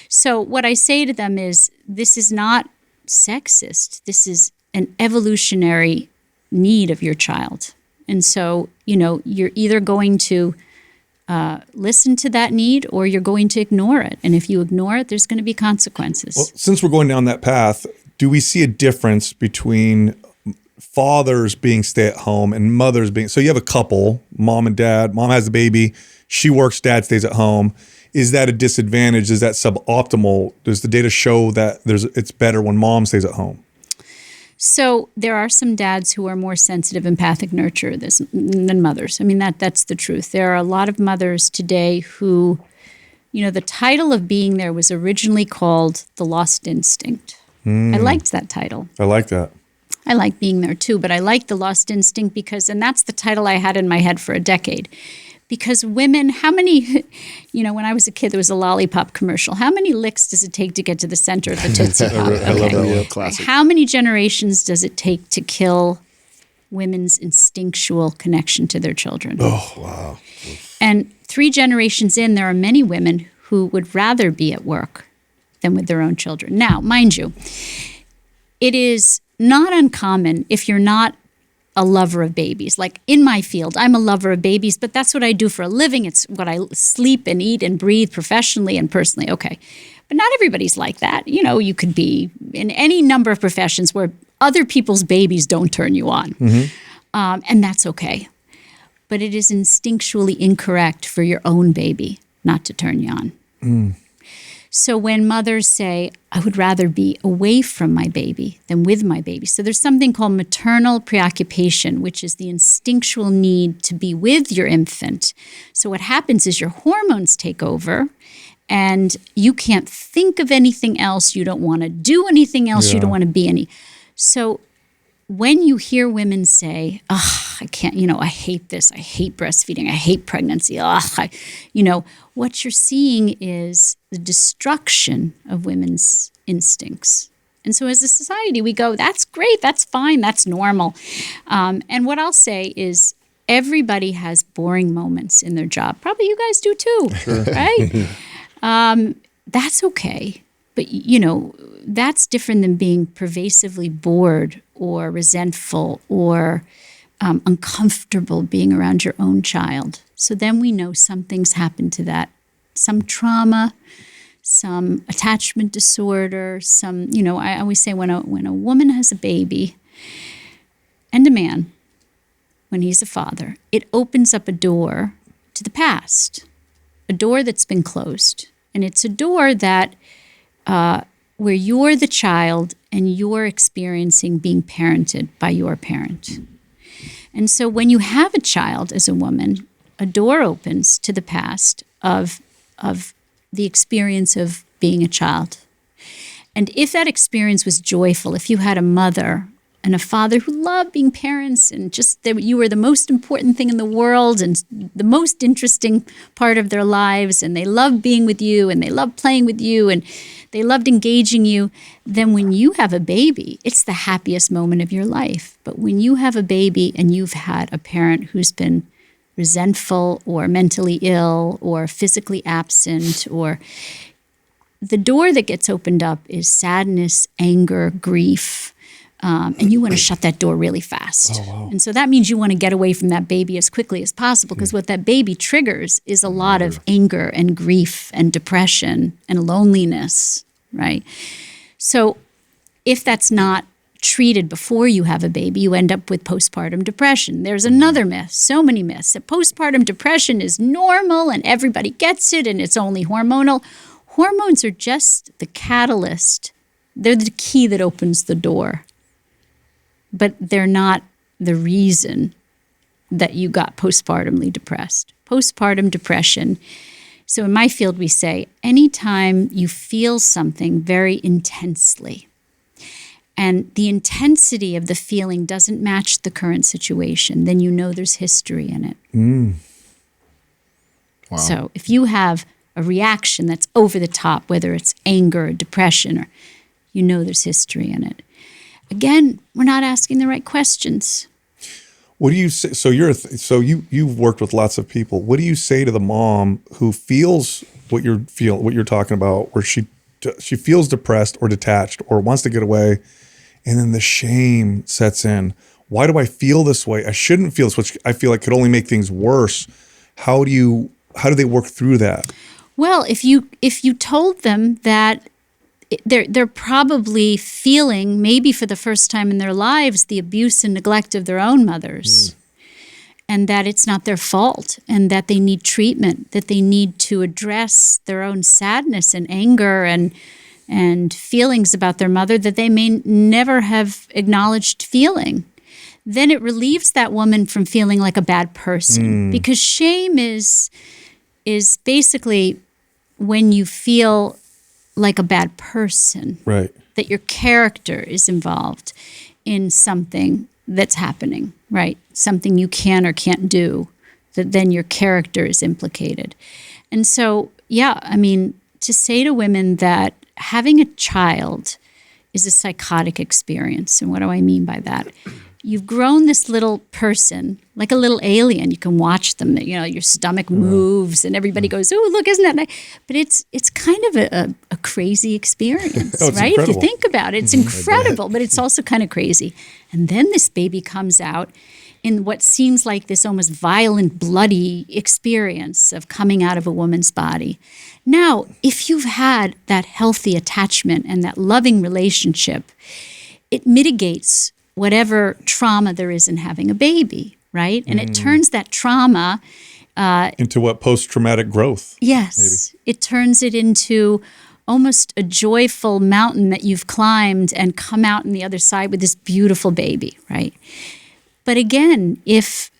So what I say to them is, this is not sexist. This is an evolutionary need of your child. And so, you're either going to listen to that need or you're going to ignore it. And if you ignore it, there's going to be consequences. Well, since we're going down that path, do we see a difference between fathers being stay-at-home and mothers being? So you have a couple, mom and dad. Mom has the baby. She works. Dad stays at home. Is that a disadvantage? Is that suboptimal? Does the data show that it's better when mom stays at home? So there are some dads who are more sensitive, empathic nurturers than mothers. I mean, that's the truth. There are a lot of mothers today who, the title of being there was originally called The Lost Instinct. I liked that title. I like that. I like being there too, but I like The Lost Instinct and that's the title I had in my head for a decade, Because women, how many, when I was a kid, there was a lollipop commercial. How many licks does it take to get to the center of the Tootsie Pop? I love that one. Classic. How many generations does it take to kill women's instinctual connection to their children? Oh, wow. And 3 generations in, there are many women who would rather be at work than with their own children. Now, mind you, it is not uncommon if you're not a lover of babies. Like in my field, I'm a lover of babies, but that's what I do for a living. It's what I sleep and eat and breathe professionally and personally. Okay. But not everybody's like that. You could be in any number of professions where other people's babies don't turn you on. And that's okay. But it is instinctually incorrect for your own baby not to turn you on. So when mothers say, I would rather be away from my baby than with my baby. So there's something called maternal preoccupation, which is the instinctual need to be with your infant. So what happens is your hormones take over and you can't think of anything else. You don't want to do anything else. You don't want to be any. So when you hear women say, I can't, I hate this, I hate breastfeeding, I hate pregnancy, what you're seeing is the destruction of women's instincts. And so as a society, we go, that's great, that's fine, that's normal. And what I'll say is everybody has boring moments in their job. Probably you guys do too, right? That's okay. But, that's different than being pervasively bored or resentful or uncomfortable being around your own child. So then we know something's happened to that. Some trauma, some attachment disorder, I always say when a woman has a baby and a man, when he's a father, it opens up a door to the past, a door that's been closed. And it's a door that where you're the child and you're experiencing being parented by your parent. And so when you have a child as a woman, a door opens to the past of the experience of being a child. And if that experience was joyful, if you had a mother and a father who loved being parents and just that you were the most important thing in the world and the most interesting part of their lives, and they loved being with you and they loved playing with you and they loved engaging you, then when you have a baby, it's the happiest moment of your life. But when you have a baby and you've had a parent who's been resentful or mentally ill or physically absent, or the door that gets opened up is sadness, anger, grief, and you want to shut that door really fast. Oh, wow. And so that means you want to get away from that baby as quickly as possible, because what that baby triggers is a lot of anger and grief and depression and loneliness, right? So if that's not treated before you have a baby, you end up with postpartum depression. There's another myth, so many myths, that postpartum depression is normal and everybody gets it and it's only hormonal. Hormones are just the catalyst. They're the key that opens the door. But they're not the reason that you got postpartumly depressed. Postpartum depression. So in my field, we say, anytime you feel something very intensely, and the intensity of the feeling doesn't match the current situation, then you know there's history in it. Wow. So if you have a reaction that's over the top, whether it's anger or depression, or you know there's history in it. Again, we're not asking the right questions. What do you say? So you've worked with lots of people. What do you say to the mom who feels what you're talking about, where she feels depressed or detached or wants to get away, and then the shame sets in? Why do I feel this way? I shouldn't feel this, which I feel like could only make things worse. How do they work through that? Well, if you told them that they're probably feeling, maybe for the first time in their lives, the abuse and neglect of their own mothers, and that it's not their fault, and that they need treatment, that they need to address their own sadness and anger and feelings about their mother that they may never have acknowledged feeling, then it relieves that woman from feeling like a bad person. Because shame is basically when you feel like a bad person, right? That your character is involved in something that's happening, right? Something you can or can't do that then your character is implicated. And so, yeah, I mean, to say to women that having a child is a psychotic experience. And what do I mean by that? You've grown this little person, like a little alien. You can watch them, your stomach moves and everybody goes, oh, look, isn't that nice? But it's kind of a crazy experience, right? Incredible. If you think about it, it's incredible, but it's also kind of crazy. And then this baby comes out in what seems like this almost violent, bloody experience of coming out of a woman's body. Now, if you've had that healthy attachment and that loving relationship, it mitigates whatever trauma there is in having a baby, right? And it turns that trauma into what? Post-traumatic growth. Yes. Maybe. It turns it into almost a joyful mountain that you've climbed and come out on the other side with this beautiful baby, right? But again, if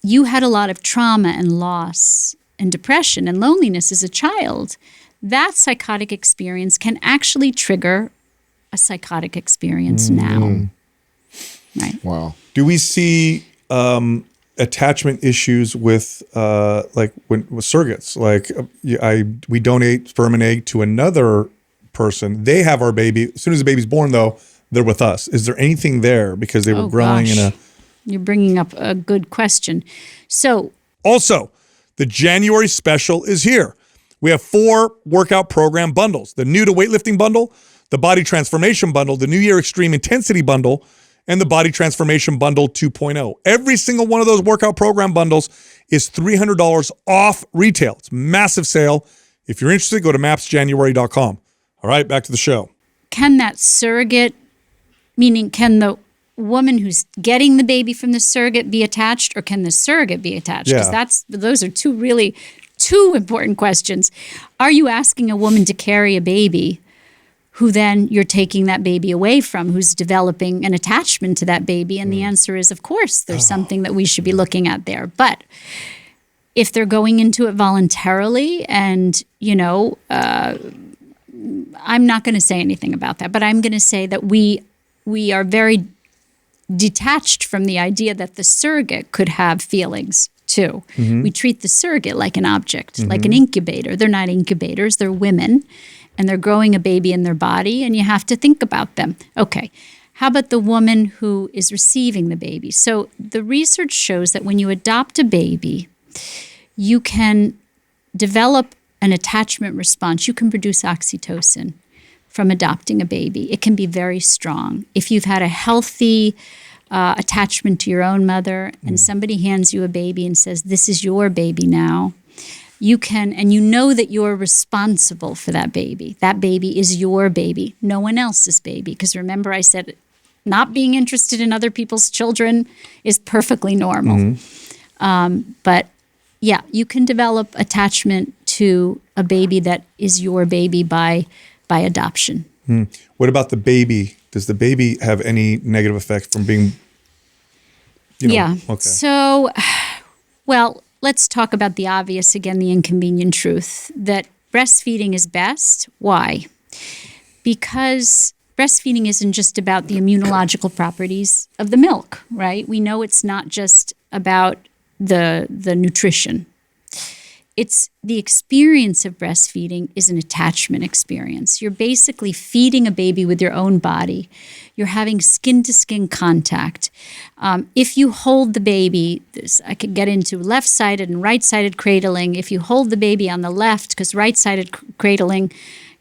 you had a lot of trauma and loss and depression and loneliness as a child, that psychotic experience can actually trigger a psychotic experience now. Right. Wow. Do we see attachment issues with with surrogates? Like we donate sperm and egg to another person. They have our baby. As soon as the baby's born, though, they're with us. Is there anything there because they were growing in a... You're bringing up a good question. So also, the January special is here. We have 4 workout program bundles: the new to weightlifting bundle, the body transformation bundle, the New Year extreme intensity bundle, and the body transformation bundle 2.0. Every single one of those workout program bundles is $300 off retail. It's a massive sale. If you're interested, go to mapsjanuary.com. All right, back to the show. Can that surrogate, meaning can the woman who's getting the baby from the surrogate be attached, or can the surrogate be attached? Because those are two important questions. Are you asking a woman to carry a baby who then you're taking that baby away from, who's developing an attachment to that baby? And the answer is, of course, there's something that we should be looking at there. But if they're going into it voluntarily and, I'm not going to say anything about that, but I'm going to say that we are very detached from the idea that the surrogate could have feelings too. We treat the surrogate like an object, like an incubator. They're not incubators, they're women, and they're growing a baby in their body, and you have to think about them. Okay, how about the woman who is receiving the baby? So the research shows that when you adopt a baby, you can develop an attachment response. You can produce oxytocin from adopting a baby. It can be very strong. If you've had a healthy attachment to your own mother and somebody hands you a baby and says, this is your baby now, you can, and you know that you're responsible for that baby. That baby is your baby, no one else's baby. Because remember I said not being interested in other people's children is perfectly normal. But yeah, you can develop attachment to a baby that is your baby by adoption. What about the baby? Does the baby have any negative effects from being, Yeah. Okay. So, well, let's talk about the obvious again, the inconvenient truth that breastfeeding is best. Why? Because breastfeeding isn't just about the immunological properties of the milk, right? We know it's not just about the nutrition. It's the experience of breastfeeding is an attachment experience. You're basically feeding a baby with your own body. You're having skin-to-skin contact. If you hold the baby, I could get into left-sided and right-sided cradling. If you hold the baby on the left, because right-sided cradling,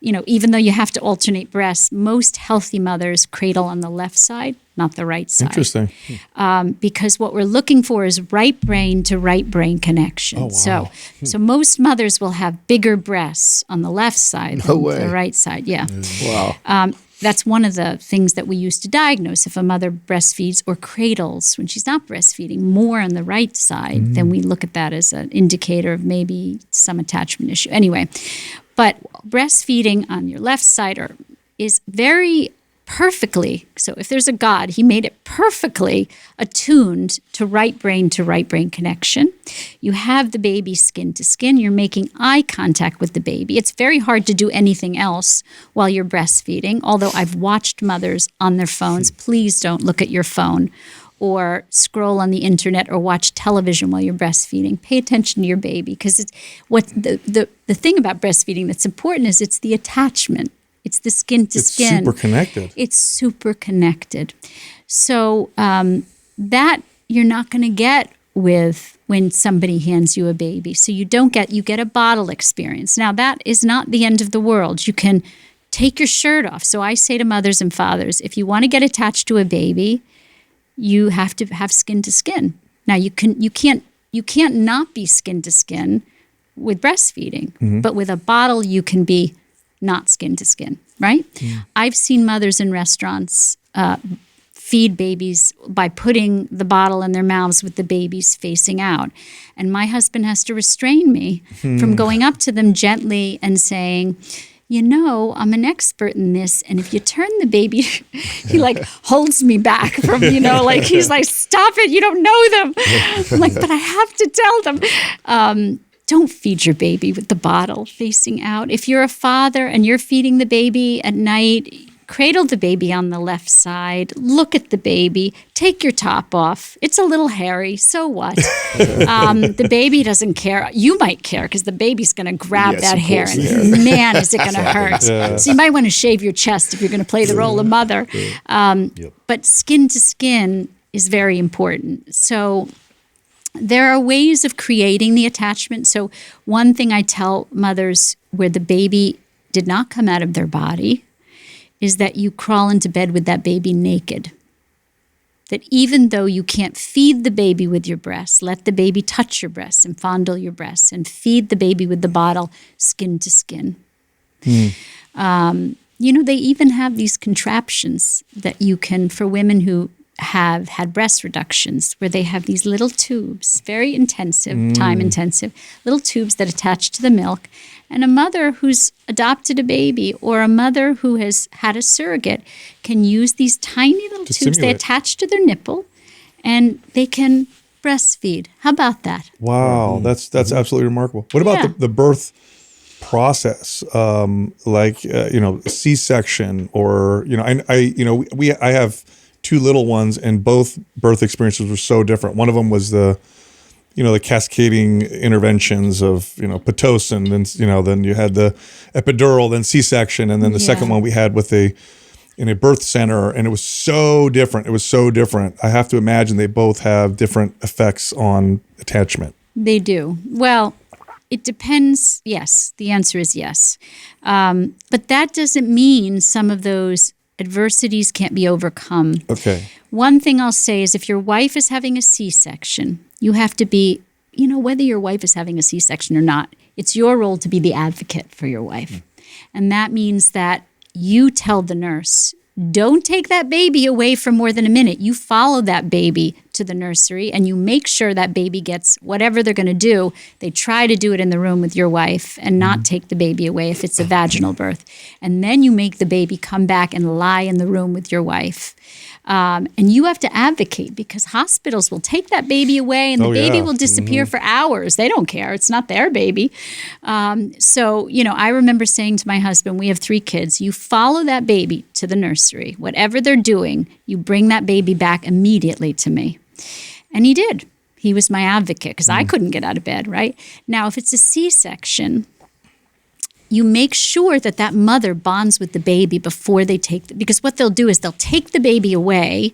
even though you have to alternate breasts, most healthy mothers cradle on the left side, not the right side. Interesting. Because what we're looking for is right brain to right brain connection. Oh, wow. So most mothers will have bigger breasts on the left side than the right side. Yeah. Wow. That's one of the things that we use to diagnose if a mother breastfeeds or cradles when she's not breastfeeding more on the right side, then we look at that as an indicator of maybe some attachment issue. Anyway, but breastfeeding on your left side is very perfectly, so if there's a God, he made it perfectly attuned to right brain connection. You have the baby skin to skin. You're making eye contact with the baby. It's very hard to do anything else while you're breastfeeding, although I've watched mothers on their phones. Please don't look at your phone or scroll on the internet or watch television while you're breastfeeding. Pay attention to your baby, because it's what the thing about breastfeeding that's important is it's the attachment. It's the skin to skin. It's super connected. It's super connected. So that you're not going to get with when somebody hands you a baby. So you get a bottle experience. Now that is not the end of the world. You can take your shirt off. So I say to mothers and fathers, if you want to get attached to a baby, you have to have skin to skin. Now you can't not be skin to skin with breastfeeding, but with a bottle you can be not skin to skin, right? I've seen mothers in restaurants feed babies by putting the bottle in their mouths with the babies facing out. And my husband has to restrain me from going up to them gently and saying, I'm an expert in this, and if you turn the baby, he like holds me back from, like he's like, stop it, you don't know them. I'm like, but I have to tell them. Don't feed your baby with the bottle facing out. If you're a father and you're feeding the baby at night, cradle the baby on the left side, look at the baby, take your top off. It's a little hairy, so what? The baby doesn't care. You might care because the baby's going to grab that hair and man, is it going to hurt. So you might want to shave your chest if you're going to play the role of mother. But skin to skin is very important. So there are ways of creating the attachment. So one thing I tell mothers where the baby did not come out of their body is that you crawl into bed with that baby naked. That even though you can't feed the baby with your breasts, let the baby touch your breasts and fondle your breasts and feed the baby with the bottle skin to skin. They even have these contraptions that you can, for women who have had breast reductions, where they have these little tubes, very intensive, time intensive, little tubes that attach to the milk. And a mother who's adopted a baby or a mother who has had a surrogate can use these tiny little tubes. They attach to their nipple and they can breastfeed. How about that? Wow, that's absolutely remarkable. What about the birth process, C-section, or I have two little ones, and both birth experiences were so different. One of them was the cascading interventions of Pitocin, then you had the epidural, then C-section, and then the second one we had in a birth center, and it was so different. I have to imagine they both have different effects on attachment. They do. Well, it depends. Yes, the answer is yes. But that doesn't mean some of those adversities can't be overcome. Okay. One thing I'll say is if your wife is having a C-section, you have to be, whether your wife is having a C-section or not, it's your role to be the advocate for your wife. And that means that you tell the nurse, don't take that baby away for more than a minute. You follow that baby to the nursery and you make sure that baby gets whatever they're going to do. They try to do it in the room with your wife and not take the baby away if it's a vaginal birth. And then you make the baby come back and lie in the room with your wife. And you have to advocate because hospitals will take that baby away and the baby will disappear for hours. They don't care. It's not their baby. I remember saying to my husband, we have 3 kids. You follow that baby to the nursery. Whatever they're doing, you bring that baby back immediately to me. And he did. He was my advocate because I couldn't get out of bed, right? Now, if it's a C-section, you make sure that that mother bonds with the baby before they because what they'll do is they'll take the baby away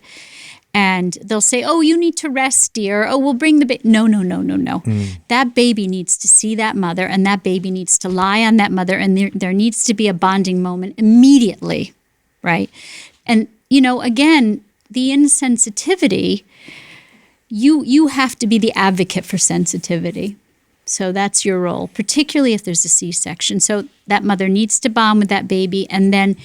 and they'll say, oh, you need to rest, dear. Oh, we'll bring the baby. No. That baby needs to see that mother and that baby needs to lie on that mother and there needs to be a bonding moment immediately, right? And, again, the insensitivity, you have to be the advocate for sensitivity. So that's your role, particularly if there's a C-section. So that mother needs to bond with that baby, and then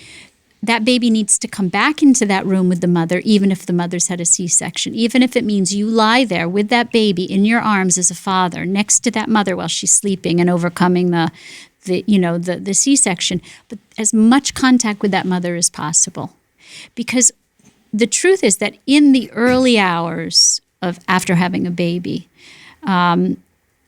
that baby needs to come back into that room with the mother, even if the mother's had a C-section, even if it means you lie there with that baby in your arms as a father next to that mother while she's sleeping and overcoming the C-section, but as much contact with that mother as possible. Because the truth is that in the early hours of after having a baby,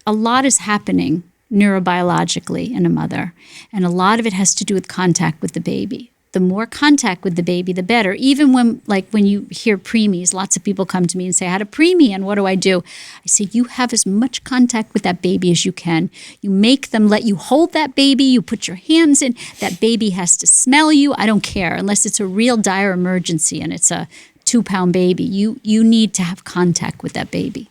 a lot is happening neurobiologically in a mother, and a lot of it has to do with contact with the baby. The more contact with the baby, the better. Even when you hear preemies, lots of people come to me and say, I had a preemie, and what do? I say, you have as much contact with that baby as you can. You make them let you hold that baby. You put your hands in. That baby has to smell you. I don't care, unless it's a real dire emergency and it's a 2-pound baby. You need to have contact with that baby.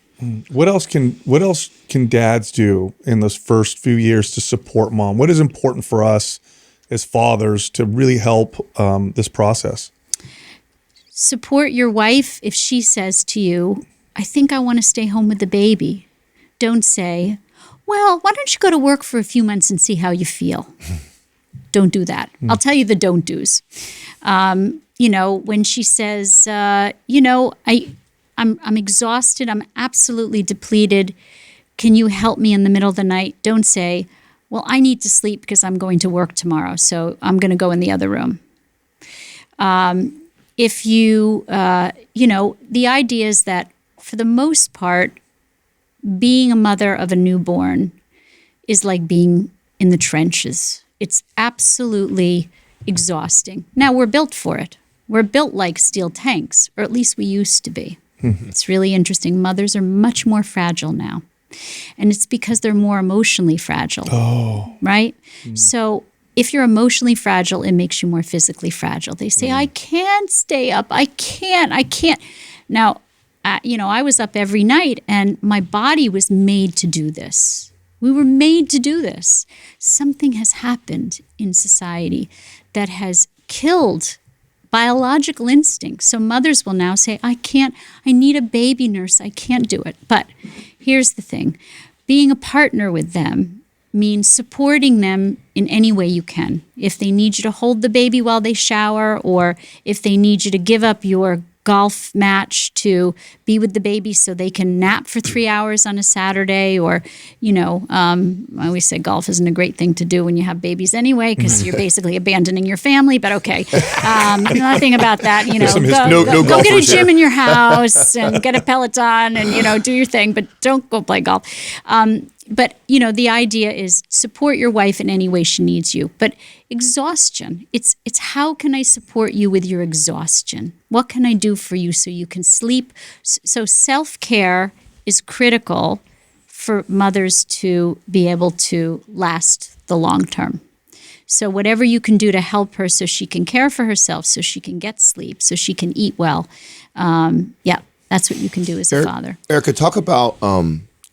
What else can dads do in those first few years to support mom? What is important for us as fathers to really help this process? Support your wife if she says to you, I think I want to stay home with the baby. Don't say, well, why don't you go to work for a few months and see how you feel? Don't do that. I'll tell you the don't do's. When she says, I'm exhausted, I'm absolutely depleted, can you help me in the middle of the night? Don't say, well, I need to sleep because I'm going to work tomorrow, so I'm going to go in the other room. If you, the idea is that for the most part, being a mother of a newborn is like being in the trenches. It's absolutely exhausting. Now, we're built for it. We're built like steel tanks, or at least we used to be. It's really interesting. Mothers are much more fragile now. And it's because they're more emotionally fragile. Oh. Right? So if you're emotionally fragile, it makes you more physically fragile. They say, I can't stay up. I can't. Now, I was up every night and my body was made to do this. We were made to do this. Something has happened in society that has killed biological instinct. So mothers will now say, I need a baby nurse. I can't do it. But here's the thing. Being a partner with them means supporting them in any way you can. If they need you to hold the baby while they shower, or if they need you to give up your golf match to be with the baby so they can nap for 3 hours on a Saturday, or, I always say golf isn't a great thing to do when you have babies anyway, because you're basically abandoning your family, but okay. Nothing about that, go get a gym in your house and get a Peloton and, do your thing, but don't go play golf. But, the idea is support your wife in any way she needs you. But exhaustion, it's how can I support you with your exhaustion? What can I do for you so you can sleep? So self-care is critical for mothers to be able to last the long term. So whatever you can do to help her so she can care for herself, so she can get sleep, so she can eat well, that's what you can do as a father. Erica, talk about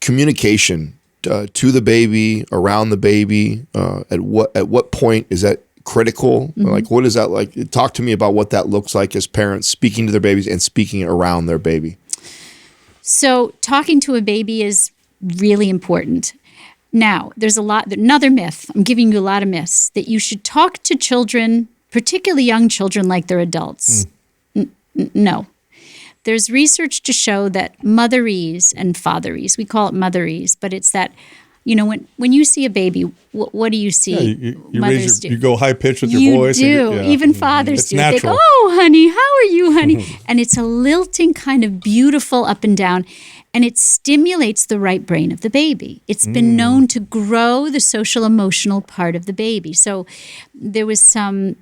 communication to the baby, around the baby. At what point is that critical? Like, what is that like? Talk to me about what that looks like as parents speaking to their babies and speaking around their baby. So talking to a baby is really important. Now, there's another myth. I'm giving you a lot of myths that you should talk to children, particularly young children, like they're adults. No. There's research to show that motherese and fatherese, we call it motherese, but it's that, when you see a baby, what do you see? You go high pitch with your voice. You do. Even fathers do. Natural. They go, oh, honey, how are you, honey? And it's a lilting kind of beautiful up and down, and it stimulates the right brain of the baby. It's been known to grow the social emotional part of the baby. So there was some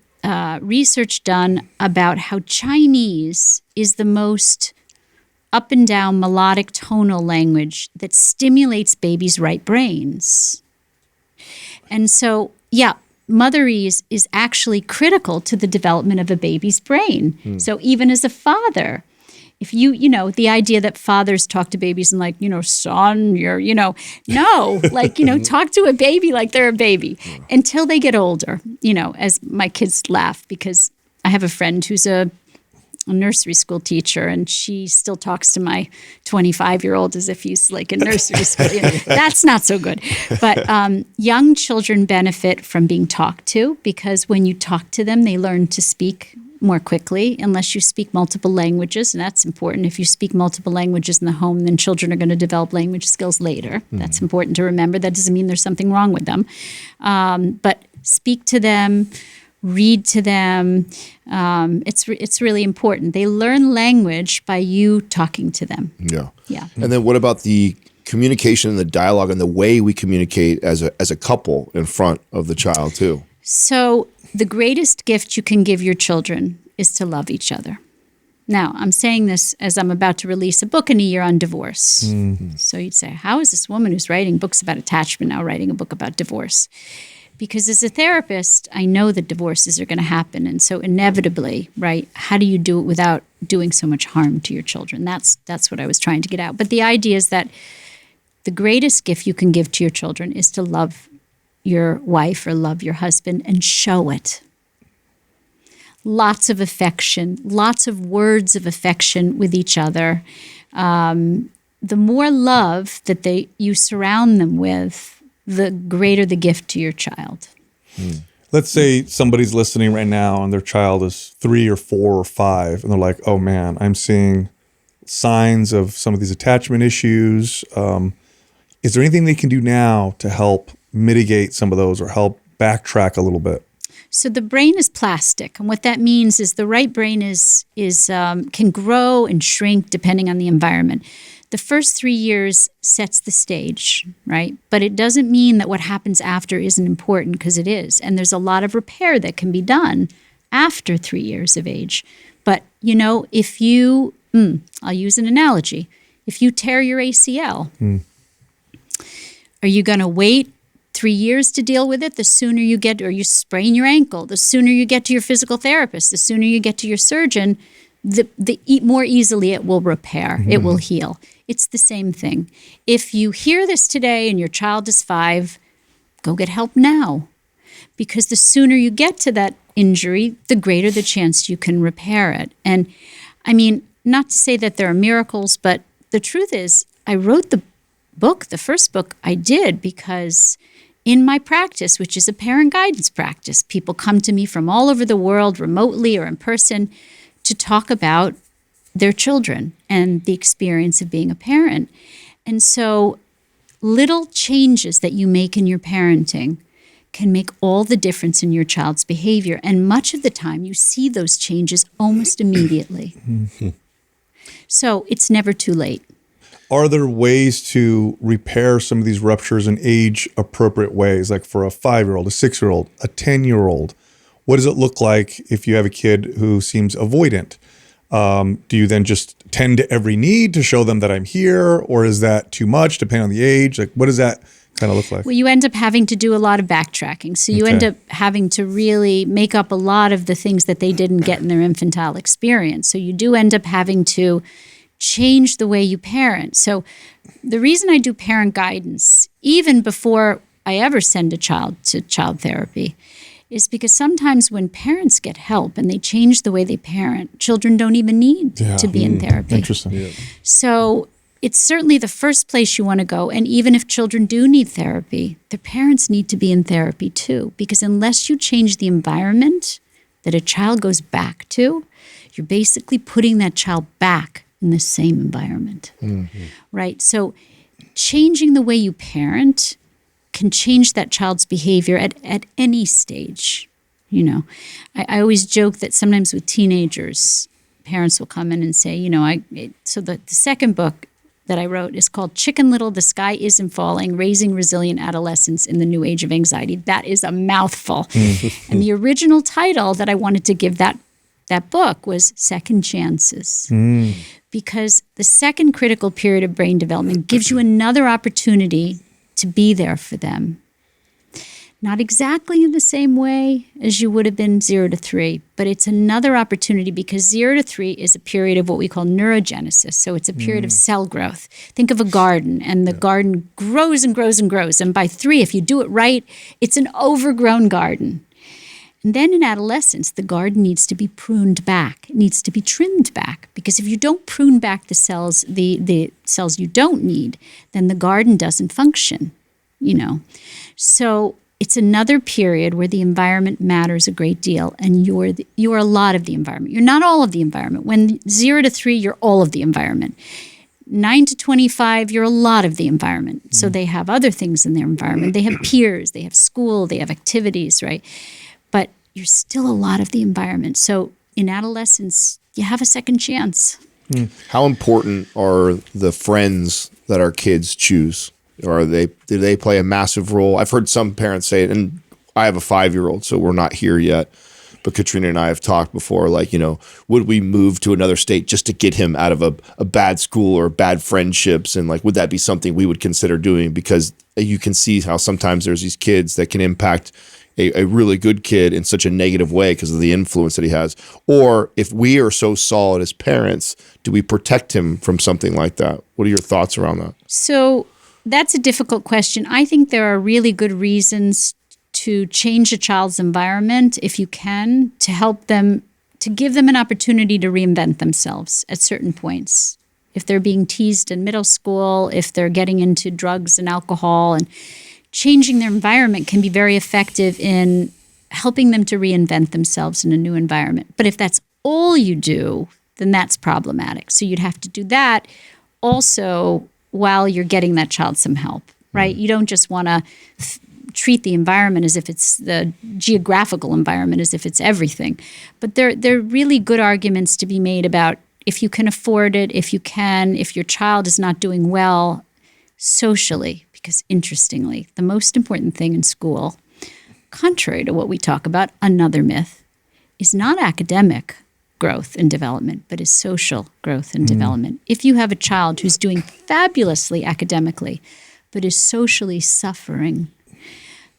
research done about how Chinese is the most up and down melodic tonal language that stimulates babies' right brains. And so, motherese is actually critical to the development of a baby's brain. So even as a father, if the idea that fathers talk to babies and son, talk to a baby like they're a baby until they get older, as my kids laugh because I have a friend who's a nursery school teacher and she still talks to my 25-year-old as if he's like in nursery school. That's not so good. But young children benefit from being talked to because when you talk to them, they learn to speak more quickly, unless you speak multiple languages, and that's important. If you speak multiple languages in the home, then children are going to develop language skills later. That's important to remember. That doesn't mean there's something wrong with them. But speak to them, read to them. It's really important. They learn language by you talking to them. Yeah. And then what about the communication and the dialogue and the way we communicate as a couple in front of the child too? So The greatest gift you can give your children is to love each other. Now, I'm saying this as I'm about to release a book in a year on divorce. Mm-hmm. So you'd say, how is this woman who's writing books about attachment now writing a book about divorce? Because as a therapist, I know that divorces are going to happen. And so inevitably, right, how do you do it without doing so much harm to your children? That's what I was trying to get out. But the idea is that the greatest gift you can give to your children is to love your wife or love your husband and show it. Lots of affection, lots of words of affection with each other. The more love that you surround them with, the greater the gift to your child. Let's say somebody's listening right now and their child is 3 or 4 or 5, and they're like, oh man, I'm seeing signs of some of these attachment issues. Is there anything they can do now to help mitigate some of those or help backtrack a little bit? So the brain is plastic, and what that means is the right brain can grow and shrink depending on the environment. The first 3 years sets the stage, right? But it doesn't mean that what happens after isn't important, because it is. And there's a lot of repair that can be done after 3 years of age. But, if you, I'll use an analogy. If you tear your ACL, are you going to wait 3 years to deal with it? The sooner you get, or you sprain your ankle, the sooner you get to your physical therapist, the sooner you get to your surgeon, the more easily it will repair, it will heal. It's the same thing. If you hear this today and your child is 5, go get help now. Because the sooner you get to that injury, the greater the chance you can repair it. And I mean, not to say that there are miracles, but the truth is, I wrote the first book I did because in my practice, which is a parent guidance practice, people come to me from all over the world, remotely or in person, to talk about their children and the experience of being a parent. And so little changes that you make in your parenting can make all the difference in your child's behavior. And much of the time, you see those changes almost immediately. So it's never too late. Are there ways to repair some of these ruptures in age-appropriate ways, like for a 5-year-old, a 6-year-old, a 10-year-old? What does it look like if you have a kid who seems avoidant? Do you then just tend to every need to show them that I'm here, or is that too much, depending on the age? Like, what does that kind of look like? Well, you end up having to do a lot of backtracking. So you end up having to really make up a lot of the things that they didn't get in their infantile experience. So you do end up having to change the way you parent. So the reason I do parent guidance, even before I ever send a child to child therapy, is because sometimes when parents get help and they change the way they parent, children don't even need to be in therapy. Interesting. Yeah. So it's certainly the first place you want to go. And even if children do need therapy, their parents need to be in therapy too. Because unless you change the environment that a child goes back to, you're basically putting that child back in the same environment, right? So changing the way you parent can change that child's behavior at any stage. I always joke that sometimes with teenagers, parents will come in and say, so the second book that I wrote is called Chicken Little, The Sky Isn't Falling, Raising Resilient Adolescents in the New Age of Anxiety. That is a mouthful. And the original title that I wanted to give that book was Second Chances. Because the second critical period of brain development gives you another opportunity to be there for them. Not exactly in the same way as you would have been 0 to 3, but it's another opportunity because 0 to 3 is a period of what we call neurogenesis. So it's a period of cell growth. Think of a garden, and the garden grows and grows and grows. And by 3, if you do it right, it's an overgrown garden. And then in adolescence, the garden needs to be pruned back. It needs to be trimmed back, because if you don't prune back the cells you don't need, then the garden doesn't function, So it's another period where the environment matters a great deal, and you're a lot of the environment. You're not all of the environment. When 0 to 3, you're all of the environment. 9 to 25, you're a lot of the environment. So they have other things in their environment. They have peers, they have school, they have activities, right? But you're still a lot of the environment. So in adolescence, you have a second chance. How important are the friends that our kids choose? Or do they play a massive role? I've heard some parents say it, and I have a 5-year-old, so we're not here yet. But Katrina and I have talked before, like, would we move to another state just to get him out of a bad school or bad friendships? And like, would that be something we would consider doing? Because you can see how sometimes there's these kids that can impact a really good kid in such a negative way because of the influence that he has. Or if we are so solid as parents, do we protect him from something like that? What are your thoughts around that? So that's a difficult question. I think there are really good reasons to change a child's environment, if you can, to help them, to give them an opportunity to reinvent themselves at certain points. If they're being teased in middle school, if they're getting into drugs and alcohol, and changing their environment can be very effective in helping them to reinvent themselves in a new environment. But if that's all you do, then that's problematic. So you'd have to do that also while you're getting that child some help, right? You don't just want to treat the environment as if it's the geographical environment, as if it's everything. But there are really good arguments to be made about if you can afford it, if you can, if your child is not doing well socially. Because interestingly, the most important thing in school, contrary to what we talk about, another myth, is not academic growth and development, but is social growth and development. If you have a child who's doing fabulously academically, but is socially suffering,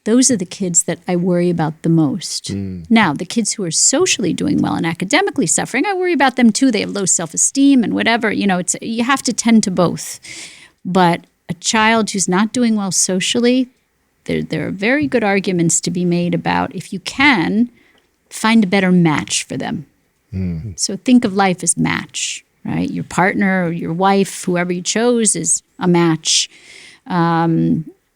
those are the kids that I worry about the most. Now, the kids who are socially doing well and academically suffering, I worry about them too. They have low self-esteem and whatever. You have to tend to both. But a child who's not doing well socially, there are very good arguments to be made about, if you can, find a better match for them. So think of life as match, right? Your partner or your wife, whoever you chose, is a match.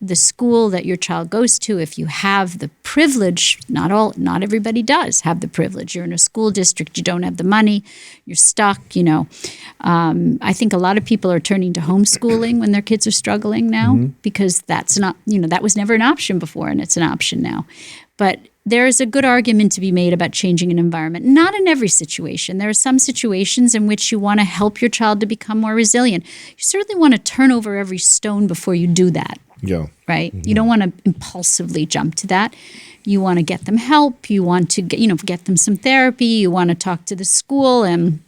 The school that your child goes to, if you have the privilege, not everybody does have the privilege. You're in a school district, you don't have the money, you're stuck, I think a lot of people are turning to homeschooling when their kids are struggling now, because that's not, that was never an option before, and it's an option now. But there is a good argument to be made about changing an environment. Not in every situation. There are some situations in which you want to help your child to become more resilient. You certainly want to turn over every stone before you do that. Yeah. Right? You don't want to impulsively jump to that. You want to get them help. You want to get them some therapy. You want to talk to the school and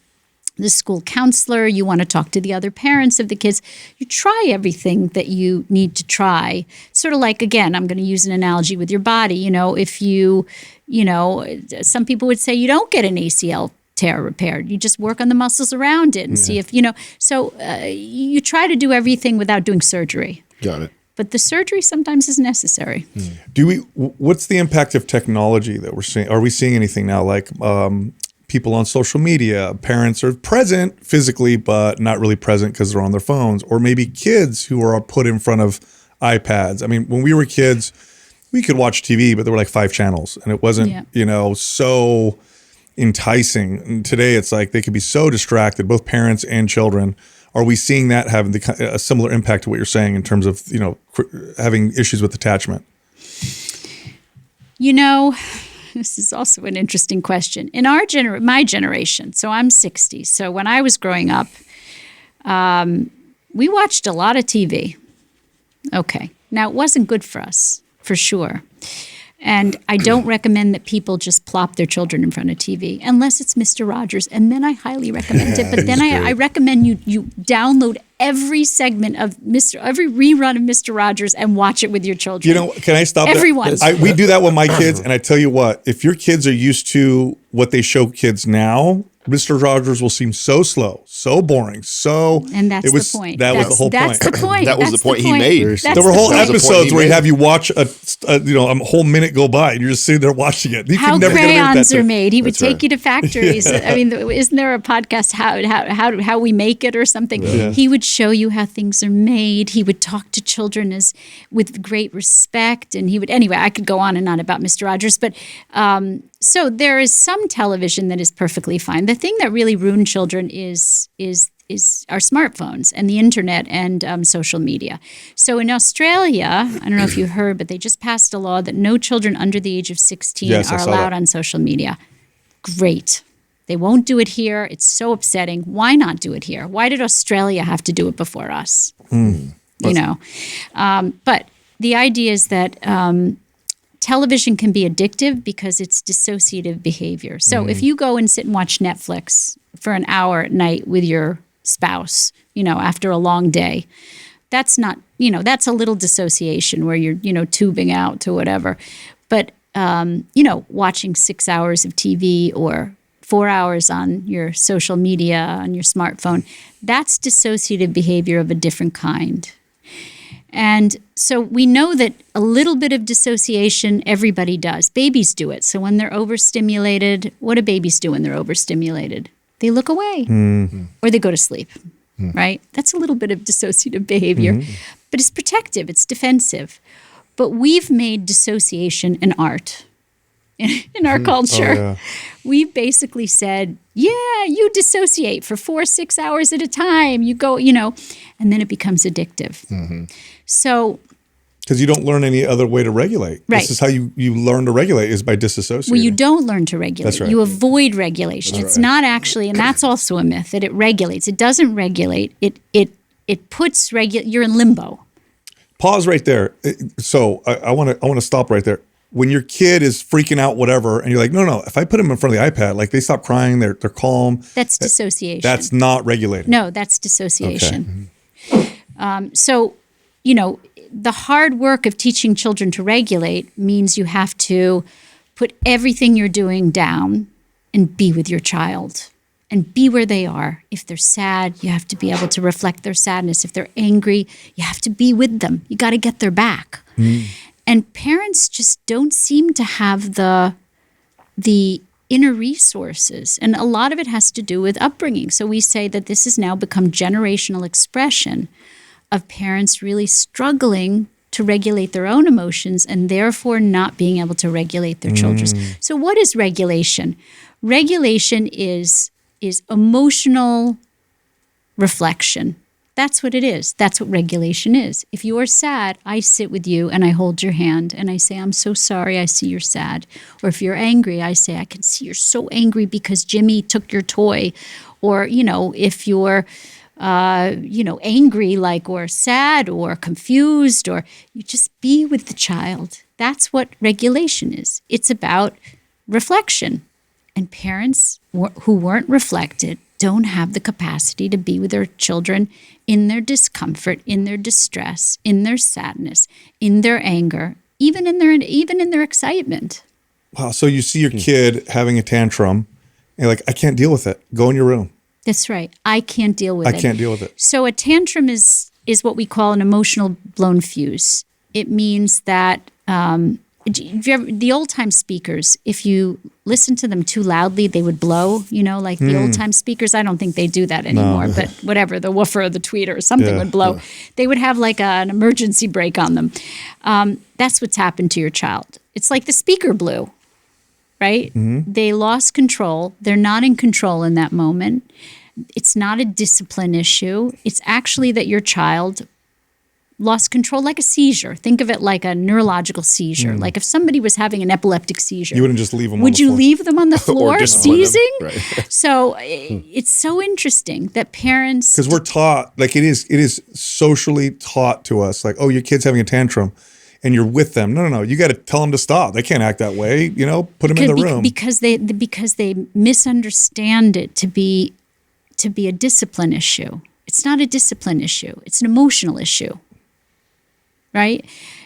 the school counselor. You want to talk to the other parents of the kids. You try everything that you need to try. Sort of like, again, I'm going to use an analogy with your body. If you, some people would say you don't get an ACL tear repaired. You just work on the muscles around it and see if, So you try to do everything without doing surgery. Got it. But the surgery sometimes is necessary. What's the impact of technology that we're seeing? Are we seeing anything now, like people on social media, parents are present physically, but not really present because they're on their phones, or maybe kids who are put in front of iPads? I mean, when we were kids, we could watch TV, but there were like 5 channels, and it wasn't, so enticing. And today it's like they could be so distracted, both parents and children. Are we seeing that having a similar impact to what you're saying in terms of, having issues with attachment? This is also an interesting question. In my generation, so I'm 60. So when I was growing up, we watched a lot of TV. Okay. Now, it wasn't good for us, for sure. And I don't recommend that people just plop their children in front of TV, unless it's Mr. Rogers, and then I highly recommend it. But then I recommend you download every segment of every rerun of Mr. Rogers and watch it with your children. Can I stop Everyone. We do that with my kids, and I tell you what, if your kids are used to what they show kids now, Mr. Rogers will seem so slow, so boring, and that's the point. That was the whole point. That's the point. That was the point he made. There were whole episodes where he'd have you watch a whole minute go by, and you're just sitting there watching it. You how never crayons are made. He would That's take right. you to factories. Yeah. I mean, isn't there a podcast how we make it or something? Yeah. He would show you how things are made. He would talk to children with great respect, and anyway. I could go on and on about Mr. Rogers, but. So there is some television that is perfectly fine. The thing that really ruined children is our smartphones and the internet and social media. So in Australia, I don't know if you heard, but they just passed a law that no children under the age of 16 are allowed on social media. Great. They won't do it here. It's so upsetting. Why not do it here? Why did Australia have to do it before us? But the idea is that television can be addictive because it's dissociative behavior. So if you go and sit and watch Netflix for an hour at night with your spouse, after a long day, that's not, that's a little dissociation where you're, tubing out to whatever. But, watching 6 hours of TV or 4 hours on your social media, on your smartphone, that's dissociative behavior of a different kind. And so we know that a little bit of dissociation, everybody does. Babies do it. So when they're overstimulated, what do babies do when they're overstimulated? They look away or they go to sleep, right? That's a little bit of dissociative behavior, but it's protective, it's defensive. But we've made dissociation an art in our culture. Oh, yeah. We've basically said, yeah, you dissociate for 4-6 hours at a time. You go, and then it becomes addictive. So, because you don't learn any other way to regulate. Right. This is how you learn to regulate, is by disassociating. well, you don't learn to regulate. That's right. You avoid regulation. It's not actually, and that's also a myth, that it regulates. It doesn't regulate. It puts you're in limbo. Pause right there. So I want to stop right there. When your kid is freaking out, whatever, and you're like, no, if I put them in front of the iPad, like they stop crying, they're calm. That's dissociation. That's not regulating. No, that's dissociation. So, the hard work of teaching children to regulate means you have to put everything you're doing down and be with your child and be where they are. If they're sad, you have to be able to reflect their sadness. If they're angry, you have to be with them. You got to get their back. And parents just don't seem to have the inner resources. And a lot of it has to do with upbringing. So we say that this has now become generational expression of parents really struggling to regulate their own emotions and therefore not being able to regulate their children's. So what is regulation? Regulation is emotional reflection. That's what it is. That's what regulation is. If you are sad, I sit with you and I hold your hand and I say, I'm so sorry, I see you're sad. Or if you're angry, I say, I can see you're so angry because Jimmy took your toy. Or, if you're, angry, or sad or confused, or you just be with the child. That's what regulation is. It's about reflection. And parents who weren't reflected don't have the capacity to be with their children in their discomfort, in their distress, in their sadness, in their anger, even in their excitement. Wow. So you see your kid having a tantrum, and you're like, I can't deal with it. Go in your room. That's right. I can't deal with it. I can't deal with it. So a tantrum is what we call an emotional blown fuse. It means that the old-time speakers, if you listen to them too loudly, they would blow, the old-time speakers. I don't think they do that anymore, but whatever, the woofer or the tweeter or something would blow. They would have an emergency brake on them. That's what's happened to your child. It's like the speaker blew, right? They lost control. They're not in control in that moment. It's not a discipline issue. It's actually that your child lost control, like a seizure. Think of it like a neurological seizure. Like if somebody was having an epileptic seizure. You wouldn't just leave them Would you leave them on the floor seizing? Right. So it's so interesting that parents... Because we're taught, it is socially taught to us, oh, your kid's having a tantrum and you're with them. No. You got to tell them to stop. They can't act that way. Put them in the room. Because they misunderstand it to be a discipline issue. It's not a discipline issue. It's an emotional issue. Right?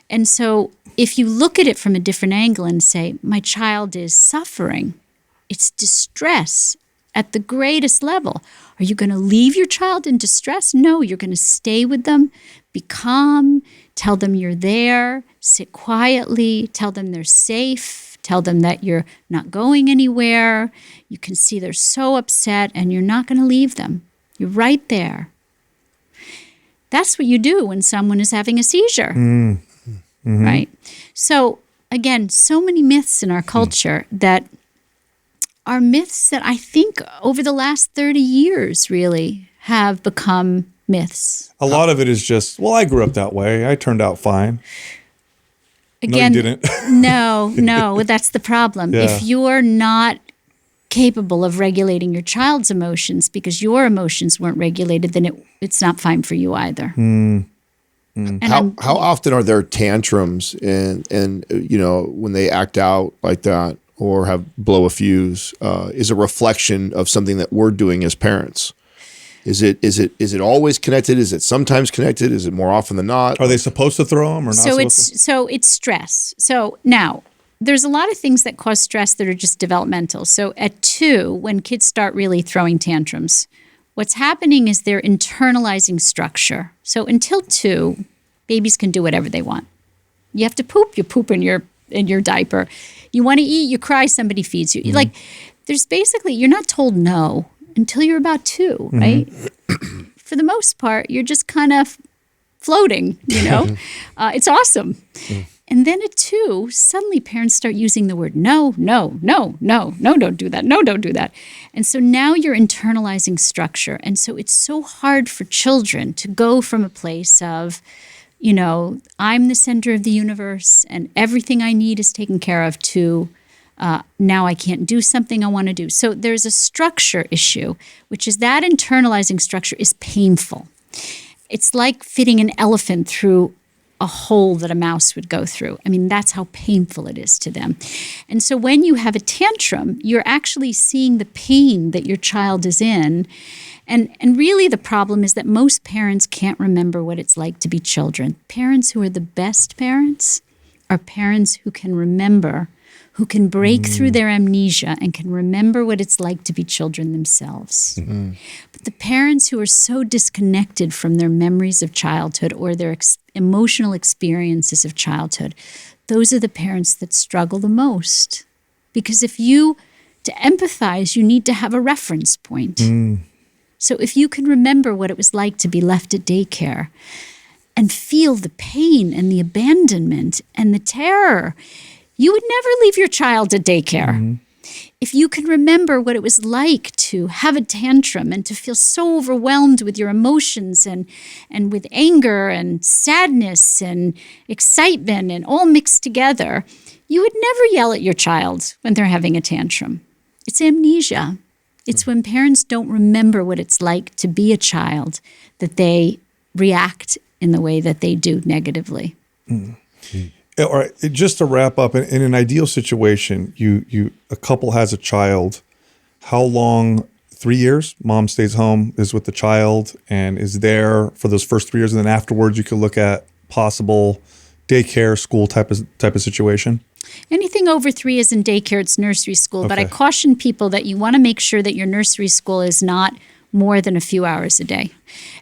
And so if you look at it from a different angle and say, my child is suffering, it's distress at the greatest level. Are you going to leave your child in distress? No, you're going to stay with them, be calm, tell them you're there, sit quietly, tell them they're safe, tell them that you're not going anywhere. You can see they're so upset and you're not going to leave them. You're right there. That's what you do when someone is having a seizure, right? So again, so many myths in our culture that are myths that I think over the last 30 years really have become myths. A lot of it is just, I grew up that way. I turned out fine. Again, no, you didn't. no, that's the problem. Yeah. If you're not capable of regulating your child's emotions because your emotions weren't regulated, then it's not fine for you either. And How often are there tantrums and when they act out like that or blow a fuse is a reflection of something that we're doing as parents? Is it always connected? Is it sometimes connected? Is it more often than not? Are they supposed to throw them or not? So it's stress. So now there's a lot of things that cause stress that are just developmental. So at 2, when kids start really throwing tantrums, what's happening is they're internalizing structure. So until 2, babies can do whatever they want. You have to poop, you poop in your diaper. You want to eat, you cry, somebody feeds you. Like there's basically, you're not told no until you're about 2, right? For the most part, you're just kind of floating, It's awesome. And then at 2, suddenly parents start using the word no, no, no, no, no, don't do that. No, don't do that. And so now you're internalizing structure. And so it's so hard for children to go from a place of, I'm the center of the universe and everything I need is taken care of to now I can't do something I want to do. So there's a structure issue, which is that internalizing structure is painful. It's like fitting an elephant through a hole that a mouse would go through. I mean, that's how painful it is to them. And so when you have a tantrum, you're actually seeing the pain that your child is in. And really the problem is that most parents can't remember what it's like to be children. Parents who are the best parents are parents who can remember, who can break through their amnesia and can remember what it's like to be children themselves. But the parents who are so disconnected from their memories of childhood or their emotional experiences of childhood, those are the parents that struggle the most. Because to empathize, you need to have a reference point. So if you can remember what it was like to be left at daycare and feel the pain and the abandonment and the terror, you would never leave your child at daycare. If you can remember what it was like to have a tantrum and to feel so overwhelmed with your emotions and with anger and sadness and excitement and all mixed together, you would never yell at your child when they're having a tantrum. It's amnesia. It's when parents don't remember what it's like to be a child that they react in the way that they do negatively. All right, just to wrap up, in an ideal situation, a couple has a child. How long? 3 years? Mom stays home, is with the child, and is there for those first 3 years, and then afterwards you can look at possible daycare, school type of situation. Anything over 3 is in daycare, it's nursery school. Okay. But I caution people that you want to make sure that your nursery school is not more than a few hours a day.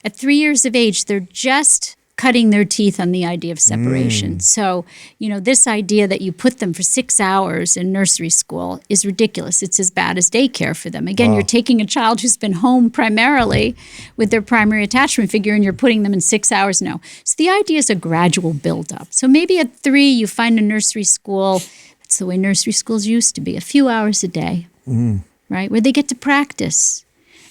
At 3 years of age, they're just cutting their teeth on the idea of separation. So, this idea that you put them for 6 hours in nursery school is ridiculous. It's as bad as daycare for them. Again, You're taking a child who's been home primarily with their primary attachment figure and you're putting them in 6 hours. No. So the idea is a gradual buildup. So maybe at 3, you find a nursery school. That's the way nursery schools used to be, a few hours a day, right? Where they get to practice.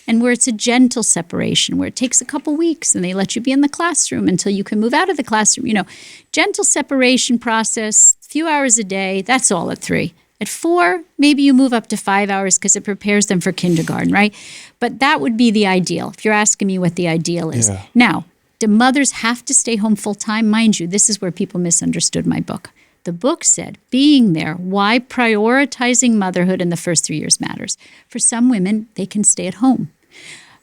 And where it's a gentle separation, where it takes a couple weeks and they let you be in the classroom until you can move out of the classroom. Gentle separation process, few hours a day, that's all at 3. At 4, maybe you move up to 5 hours because it prepares them for kindergarten, right? But that would be the ideal, if you're asking me what the ideal is. Yeah. Now, do mothers have to stay home full time? Mind you, this is where people misunderstood my book. The book said, being there, why prioritizing motherhood in the first 3 years matters. For some women, they can stay at home.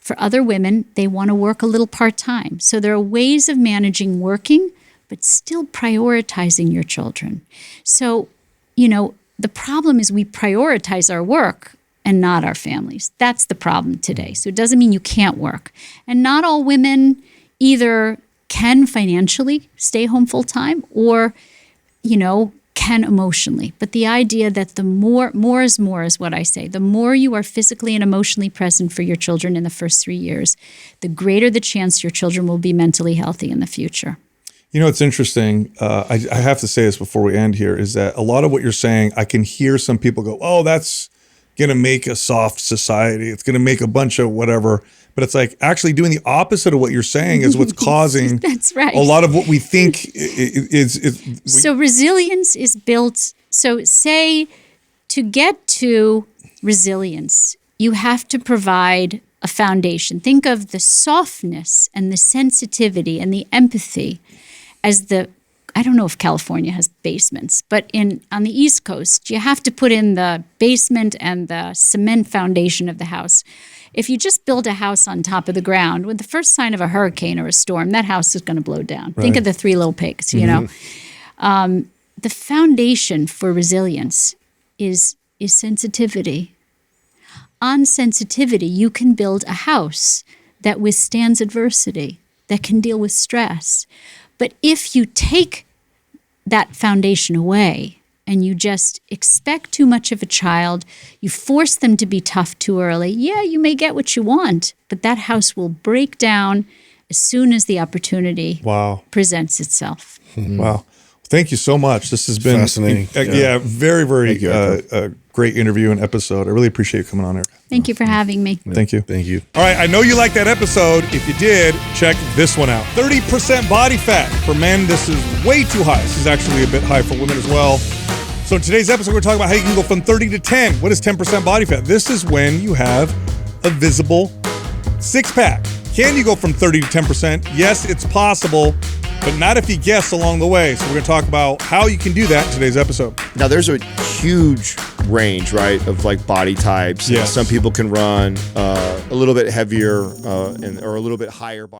For other women, they want to work a little part-time. So there are ways of managing working, but still prioritizing your children. So, the problem is we prioritize our work and not our families. That's the problem today. So it doesn't mean you can't work. And not all women either can financially stay home full-time or, can emotionally. But the idea that the more is more is what I say. The more you are physically and emotionally present for your children in the first 3 years, the greater the chance your children will be mentally healthy in the future. It's interesting. I have to say this before we end here, is that a lot of what you're saying, I can hear some people go, oh, that's going to make a soft society. It's going to make a bunch of whatever. But it's like actually doing the opposite of what you're saying is what's causing That's right. a lot of what we think is. So resilience is built. So say to get to resilience, you have to provide a foundation. Think of the softness and the sensitivity and the empathy I don't know if California has basements, but on the East Coast, you have to put in the basement and the cement foundation of the house. If you just build a house on top of the ground, with the first sign of a hurricane or a storm, that house is going to blow down. Think of the Three Little Pigs, you know. The foundation for resilience is sensitivity. On sensitivity, you can build a house that withstands adversity, that can deal with stress. But if you take that foundation away and you just expect too much of a child, you force them to be tough too early, yeah, you may get what you want, but that house will break down as soon as the opportunity presents itself. Wow. Thank you so much. This has been fascinating. Very, very great interview and episode. I really appreciate you coming on here. Thank you for having me. Thank you. Thank you. All right, I know you liked that episode. If you did, check this one out. 30% body fat. For men, this is way too high. This is actually a bit high for women as well. So in today's episode, we're talking about how you can go from 30 to 10. What is 10% body fat? This is when you have a visible six-pack. Can you go from 30 to 10%? Yes, it's possible, but not if you guess along the way. So we're going to talk about how you can do that in today's episode. Now, there's a huge range, right, of like body types. Yes. Some people can run a little bit heavier or a little bit higher body.